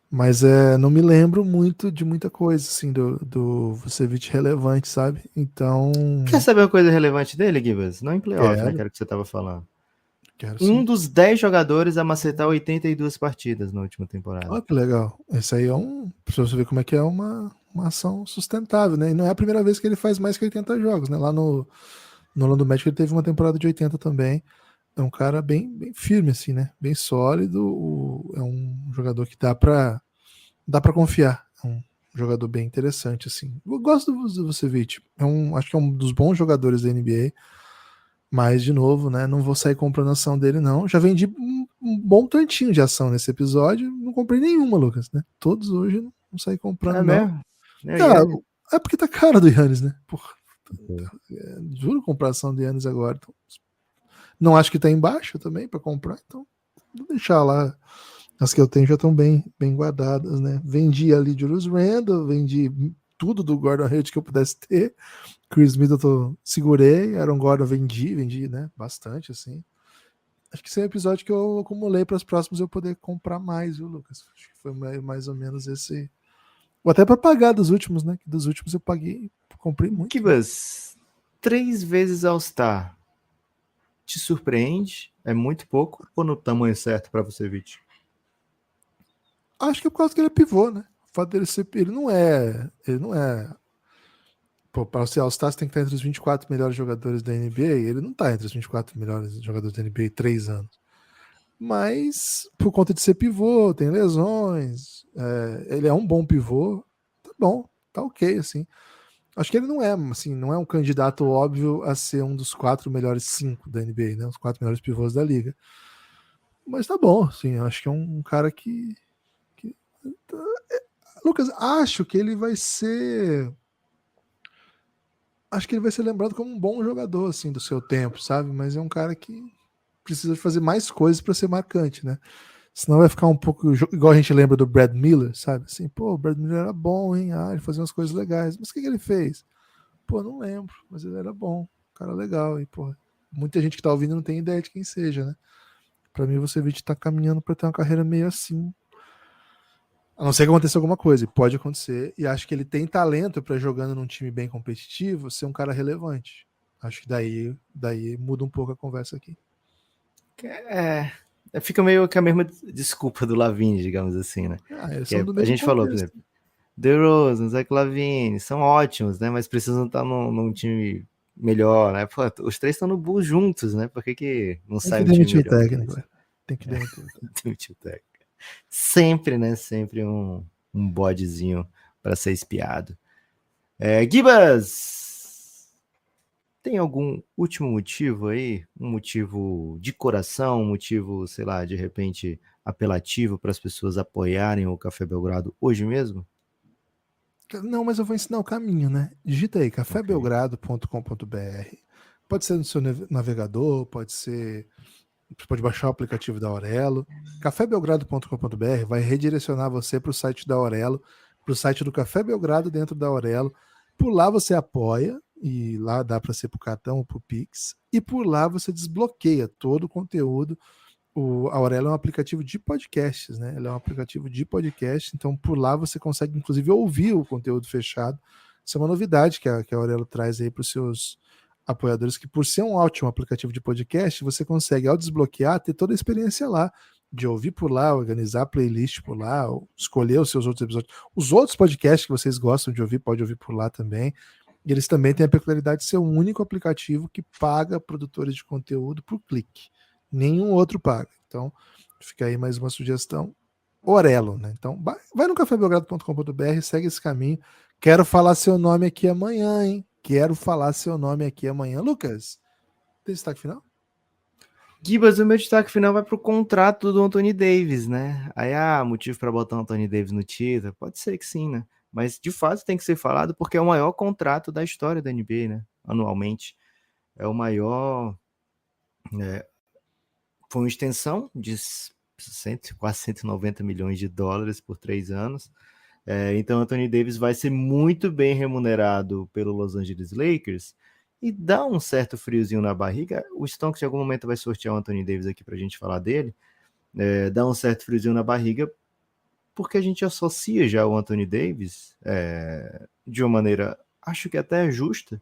Mas não me lembro muito de muita coisa, assim, do Vucevic relevante, sabe? Então. Quer saber uma coisa relevante dele, Gibas? Não em playoff, né? Quero, Que era o que você estava falando. quero Um sim. dos 10 jogadores a macetar 82 partidas na última temporada. Olha que legal. Esse aí pra você ver como é que é uma ação sustentável, né? E não é a primeira vez que ele faz mais que 80 jogos, né? Lá no Orlando Magic ele teve uma temporada de 80 também. É um cara bem firme, assim, né? Bem sólido. É um jogador que dá pra confiar. É um jogador bem interessante, assim. Eu gosto do Vucevic. Acho que é um dos bons jogadores da NBA. Mas, de novo, né? Não vou sair comprando ação dele, não. Já vendi um bom tantinho de ação nesse episódio. Não comprei nenhuma, Lucas, né? Todos hoje não saí comprando, É não. mesmo? Yannis? É porque tá cara do Yannis, né? Porra, Okay. juro comprar ação do Yannis agora. Então, não acho que tá embaixo também para comprar, então vou deixar lá. As que eu tenho já estão bem guardadas, né? Vendi ali Julius Randle, vendi tudo do Gordon Hayward que eu pudesse ter. Chris Middleton segurei, Aaron Gordon vendi, né? Bastante, assim. Acho que esse é um episódio que eu acumulei para os próximos eu poder comprar mais, viu, Lucas? Acho que foi mais ou menos esse. Ou até para pagar dos últimos, né? Dos últimos eu paguei, comprei muito. Kibas, 3 vezes All-Star. Te surpreende? É muito pouco ou no tamanho certo para você, Vich? Acho que é por causa que ele é pivô, né? O fato dele ser. Ele não é. Pô, para ser All-Star, você tem que estar entre os 24 melhores jogadores da NBA. Ele não está entre os 24 melhores jogadores da NBA 3 anos. Mas, por conta de ser pivô, tem lesões. Ele é um bom pivô. Tá bom, tá ok, assim. Acho que ele não é, assim, não é um candidato óbvio a ser um dos 4 melhores 5 da NBA, né? Os 4 melhores pivôs da liga. Mas tá bom, assim. Acho que é um cara que Lucas, acho que ele vai ser. Acho que ele vai ser lembrado como um bom jogador, assim, do seu tempo, sabe? Mas é um cara que precisa de fazer mais coisas para ser marcante, né? Senão vai ficar um pouco igual a gente lembra do Brad Miller, sabe? Assim, pô, o Brad Miller era bom, hein? Ele fazia umas coisas legais. Mas o que ele fez? Pô, não lembro, mas ele era bom, cara legal. E, pô, muita gente que tá ouvindo não tem ideia de quem seja, né? Pra mim, você vê que tá caminhando pra ter uma carreira meio assim. A não ser que aconteça alguma coisa, e pode acontecer, e acho que ele tem talento para jogando num time bem competitivo ser um cara relevante. Acho que daí muda um pouco a conversa aqui. Fica meio que a mesma desculpa do Lavine, digamos assim, né? Eles são do A mesmo gente falou, por contexto. exemplo, DeRozan, Zach Lavine, são ótimos, né? Mas precisam estar num time melhor, né? Pô, os 3 estão no Bulls juntos, né? Por que não Tem sai que um time demitir o melhor? técnico, velho. Tem que demitir o técnico. Demitir o técnico. Sempre, né? Sempre um bodezinho para ser espiado. Gibas! Tem algum último motivo aí? Um motivo de coração, um motivo, sei lá, de repente apelativo para as pessoas apoiarem o Café Belgrado hoje mesmo? Não, mas eu vou ensinar o caminho, né? Digita aí, Ok. cafébelgrado.com.br. Pode ser no seu navegador, pode ser. Você pode baixar o aplicativo da Aurelo. cafébelgrado.com.br vai redirecionar você para o site da Aurelo, para o site do Café Belgrado dentro da Aurelo. Por lá você apoia e lá dá para ser por cartão ou por Pix, e por lá você desbloqueia todo o conteúdo. A Aurelo é um aplicativo de podcasts, né? Ele é um aplicativo de podcast, então por lá você consegue inclusive ouvir o conteúdo fechado. Isso é uma novidade que a Aurelo traz aí para os seus apoiadores, que por ser um ótimo aplicativo de podcast, você consegue, ao desbloquear, ter toda a experiência lá, de ouvir por lá, organizar a playlist por lá, escolher os seus outros episódios. Os outros podcasts que vocês gostam de ouvir, pode ouvir por lá também. E eles também têm a peculiaridade de ser o único aplicativo que paga produtores de conteúdo por clique. Nenhum outro paga. Então, fica aí mais uma sugestão. Orelo, né? Então, vai no cafébelgrado.com.br, segue esse caminho. Quero falar seu nome aqui amanhã, hein? Quero falar seu nome aqui amanhã. Lucas, tem destaque final? Gibas, o meu destaque final vai pro contrato do Anthony Davis, né? Aí, motivo para botar o Anthony Davis no título? Pode ser que sim, né? Mas, de fato, tem que ser falado porque é o maior contrato da história da NBA, né? Anualmente. É o maior... Foi uma extensão de quase 190 milhões de dólares por 3 anos. Então, Anthony Davis vai ser muito bem remunerado pelo Los Angeles Lakers e dá um certo friozinho na barriga. O Stonks, em algum momento, vai sortear o Anthony Davis aqui para a gente falar dele. Dá um certo friozinho na barriga porque a gente associa já o Anthony Davis de uma maneira, acho que até justa,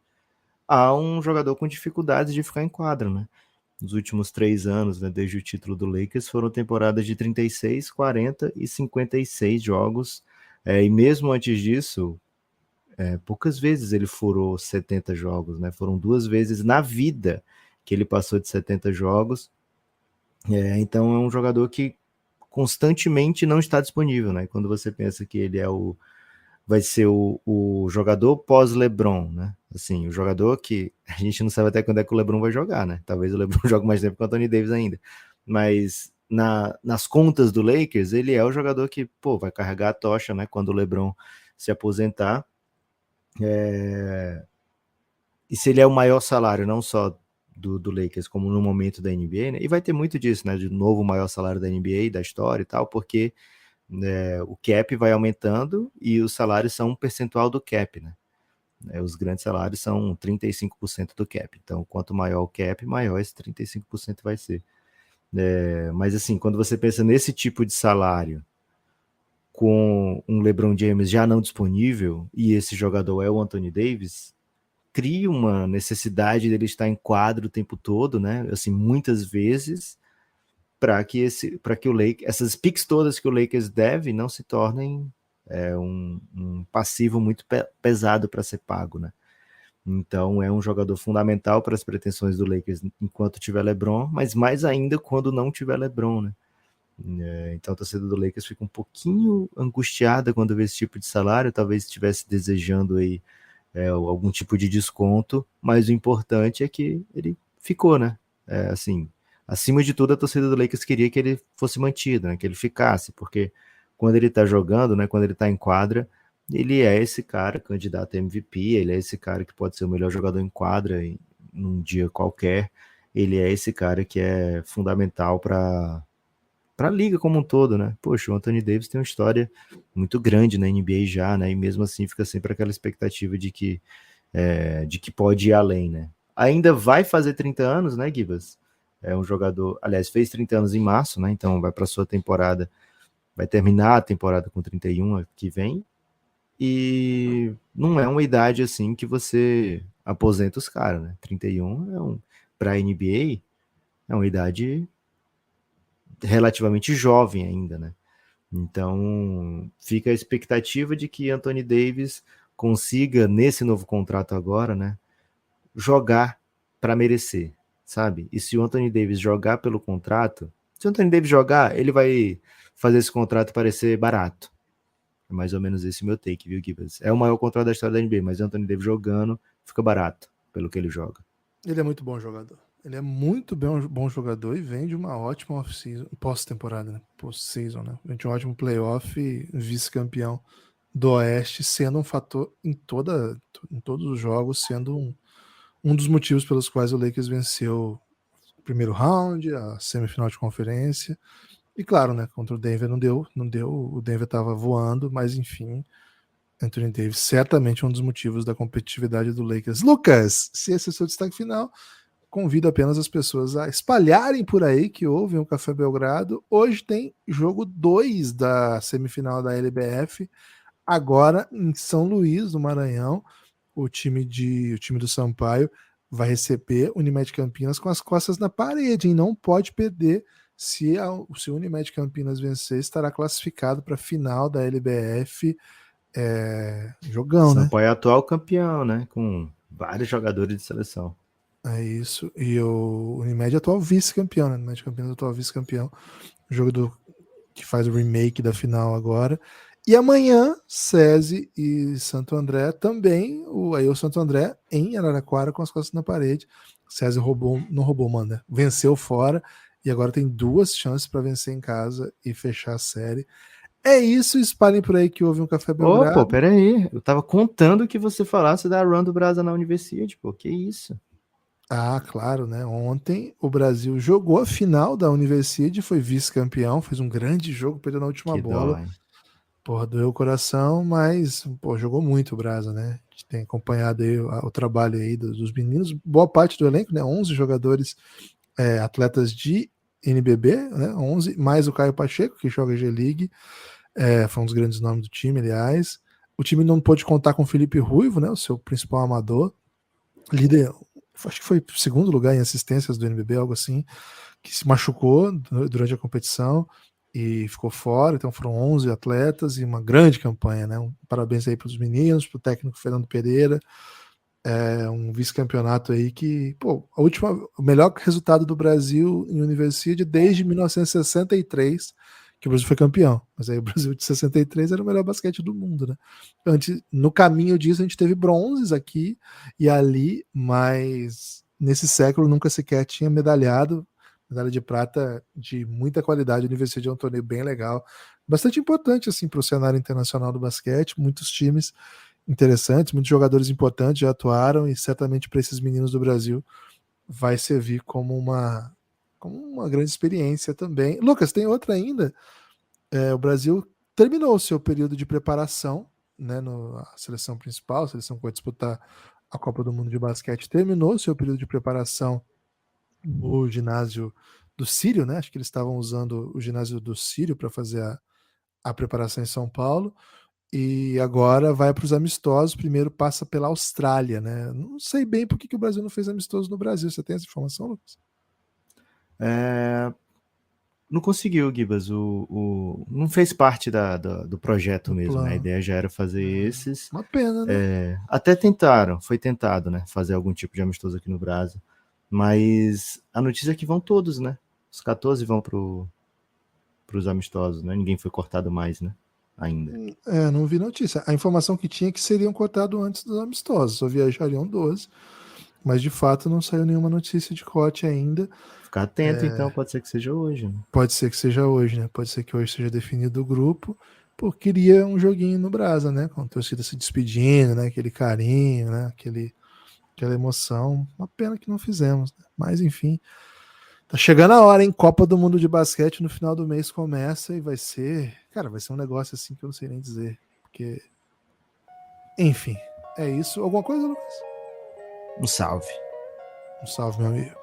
a um jogador com dificuldades de ficar em quadra, né? Nos últimos 3 anos, né, desde o título do Lakers, foram temporadas de 36, 40 e 56 jogos. E mesmo antes disso, poucas vezes ele furou 70 jogos, né? Foram 2 vezes na vida que ele passou de 70 jogos. Então é um jogador que constantemente não está disponível, né? Quando você pensa que ele vai ser o jogador pós-LeBron, né? Assim, o jogador que a gente não sabe até quando é que o LeBron vai jogar, né? Talvez o LeBron jogue mais tempo que o Anthony Davis ainda. Mas nas contas do Lakers, ele é o jogador que, vai carregar a tocha, né? Quando o LeBron se aposentar. E se ele é o maior salário, não só do Lakers, como no momento da NBA, né? E vai ter muito disso, né? De novo, o maior salário da NBA, da história e tal, porque o cap vai aumentando e os salários são um percentual do cap, né? Os grandes salários são 35% do cap. Então, quanto maior o cap, maior esse 35% vai ser. Mas assim, quando você pensa nesse tipo de salário, com um LeBron James já não disponível, e esse jogador é o Anthony Davis, cria uma necessidade dele estar em quadro o tempo todo, né? Assim, muitas vezes, para que o Lakers, essas picks todas que o Lakers deve não se tornem um passivo muito pesado para ser pago, né? Então é um jogador fundamental para as pretensões do Lakers enquanto tiver LeBron, mas mais ainda quando não tiver LeBron, né? Então a torcida do Lakers fica um pouquinho angustiada quando vê esse tipo de salário, talvez estivesse desejando aí algum tipo de desconto, mas o importante é que ele ficou, né? Assim, acima de tudo, a torcida do Lakers queria que ele fosse mantido, né? Que ele ficasse, porque quando ele tá jogando, né? Quando ele tá em quadra, ele é esse cara candidato a MVP, ele é esse cara que pode ser o melhor jogador em quadra num dia qualquer, ele é esse cara que é fundamental para a liga como um todo, né? Poxa, o Anthony Davis tem uma história muito grande na NBA já, né? E mesmo assim fica sempre aquela expectativa de que pode ir além, né? Ainda vai fazer 30 anos, né, Gibas? É um jogador, aliás, fez 30 anos em março, né? Então vai para sua temporada, vai terminar a temporada com 31 que vem. E não é uma idade assim que você aposenta os caras, né? 31 para a NBA é uma idade relativamente jovem ainda, né? Então, fica a expectativa de que Anthony Davis consiga, nesse novo contrato agora, né, jogar para merecer, sabe? E se o Anthony Davis jogar pelo contrato, se o Anthony Davis jogar, ele vai fazer esse contrato parecer barato. É mais ou menos esse meu take, viu, Gibbs? É o maior contrato da história da NBA, mas o Anthony Davis jogando fica barato pelo que ele joga. Ele é muito bom jogador. Ele é muito bom jogador e vem de uma ótima off-season, pós-temporada, né? Post-season, né? Vem de um ótimo playoff e vice-campeão do Oeste, sendo um fator em todos os jogos, sendo um dos motivos pelos quais o Lakers venceu o primeiro round, a semifinal de conferência. E claro, né? Contra o Denver não deu, o Denver estava voando, mas enfim, Anthony Davis, certamente um dos motivos da competitividade do Lakers. Lucas, se esse é o seu destaque final, convido apenas as pessoas a espalharem por aí que ouvem o Café Belgrado. Hoje tem jogo 2 da semifinal da LBF, agora em São Luís, no Maranhão. O time do Sampaio vai receber o Unimed Campinas com as costas na parede, hein? Não pode perder. Se o Unimed Campinas vencer, estará classificado para a final da LBF. Jogão, né? Sampaio é atual campeão, né? Com vários jogadores de seleção. É isso. E o Unimed é atual vice-campeão, né? O Unimed Campinas é atual vice-campeão. O jogo que faz o remake da final agora. E amanhã, SESI e Santo André também. O Santo André em Araraquara com as costas na parede. O SESI não roubou, mano. Venceu fora. E agora tem 2 chances para vencer em casa e fechar a série. É isso, espalhem por aí que houve um Café Belgrado. Pô, peraí. Eu tava contando que você falasse da run do Brasa na Universidade, pô. Que isso? Ah, claro, né? Ontem o Brasil jogou a final da Universidade, foi vice-campeão, fez um grande jogo, perdeu na última Que bola. dó, hein? Porra, doeu o coração, mas pô, jogou muito o Brasa, né? A gente tem acompanhado aí o trabalho aí dos meninos, boa parte do elenco, né? 11 jogadores, atletas de NBB, né? 11, mais o Caio Pacheco, que joga G-League, foi um dos grandes nomes do time, aliás. O time não pôde contar com o Felipe Ruivo, né? O seu principal amador, líder, acho que foi segundo lugar em assistências do NBB, algo assim, que se machucou durante a competição e ficou fora. Então foram 11 atletas e uma grande campanha, né? Parabéns aí para os meninos, para o técnico Fernando Pereira. Um vice-campeonato aí que, pô, o melhor resultado do Brasil em Universidade desde 1963, que o Brasil foi campeão. Mas aí o Brasil de 63 era o melhor basquete do mundo, né? Antes, no caminho disso, a gente teve bronzes aqui e ali, mas nesse século nunca sequer tinha medalhado. Medalha de prata de muita qualidade. A Universidade é um torneio bem legal, bastante importante assim para o cenário internacional do basquete. Muitos times interessantes, muitos jogadores importantes já atuaram e certamente para esses meninos do Brasil vai servir como uma grande experiência também. Lucas, tem outra ainda. O Brasil terminou o seu período de preparação, né, a seleção principal, a seleção que vai disputar a Copa do Mundo de Basquete, terminou o seu período de preparação no ginásio do Sírio, né? Acho que eles estavam usando o ginásio do Sírio para fazer a preparação em São Paulo. E agora vai para os amistosos. Primeiro passa pela Austrália, né? Não sei bem por que o Brasil não fez amistoso no Brasil. Você tem essa informação, Lucas? Não conseguiu, Gibas. Não fez parte do projeto mesmo, né? A ideia já era fazer esses. Uma pena, né? Até foi tentado, né? Fazer algum tipo de amistoso aqui no Brasil. Mas a notícia é que vão todos, né? Os 14 vão pros amistosos, né? Ninguém foi cortado mais, né? Ainda. Não vi notícia. A informação que tinha é que seriam cortados antes dos amistosos, só viajariam 12, mas de fato não saiu nenhuma notícia de corte ainda. Ficar atento, então, pode ser que seja hoje. Né? Pode ser que seja hoje, né? Pode ser que hoje seja definido o grupo. Pô, queria um joguinho no Brasa, né? Com a torcida se despedindo, né? Aquele carinho, né? Aquela emoção. Uma pena que não fizemos, né? Mas enfim. Tá chegando a hora, hein? Copa do Mundo de Basquete no final do mês começa e vai ser. Cara, vai ser um negócio assim que eu não sei nem dizer. Porque. Enfim, é isso. Alguma coisa, Lucas? Um salve. Um salve, meu amigo.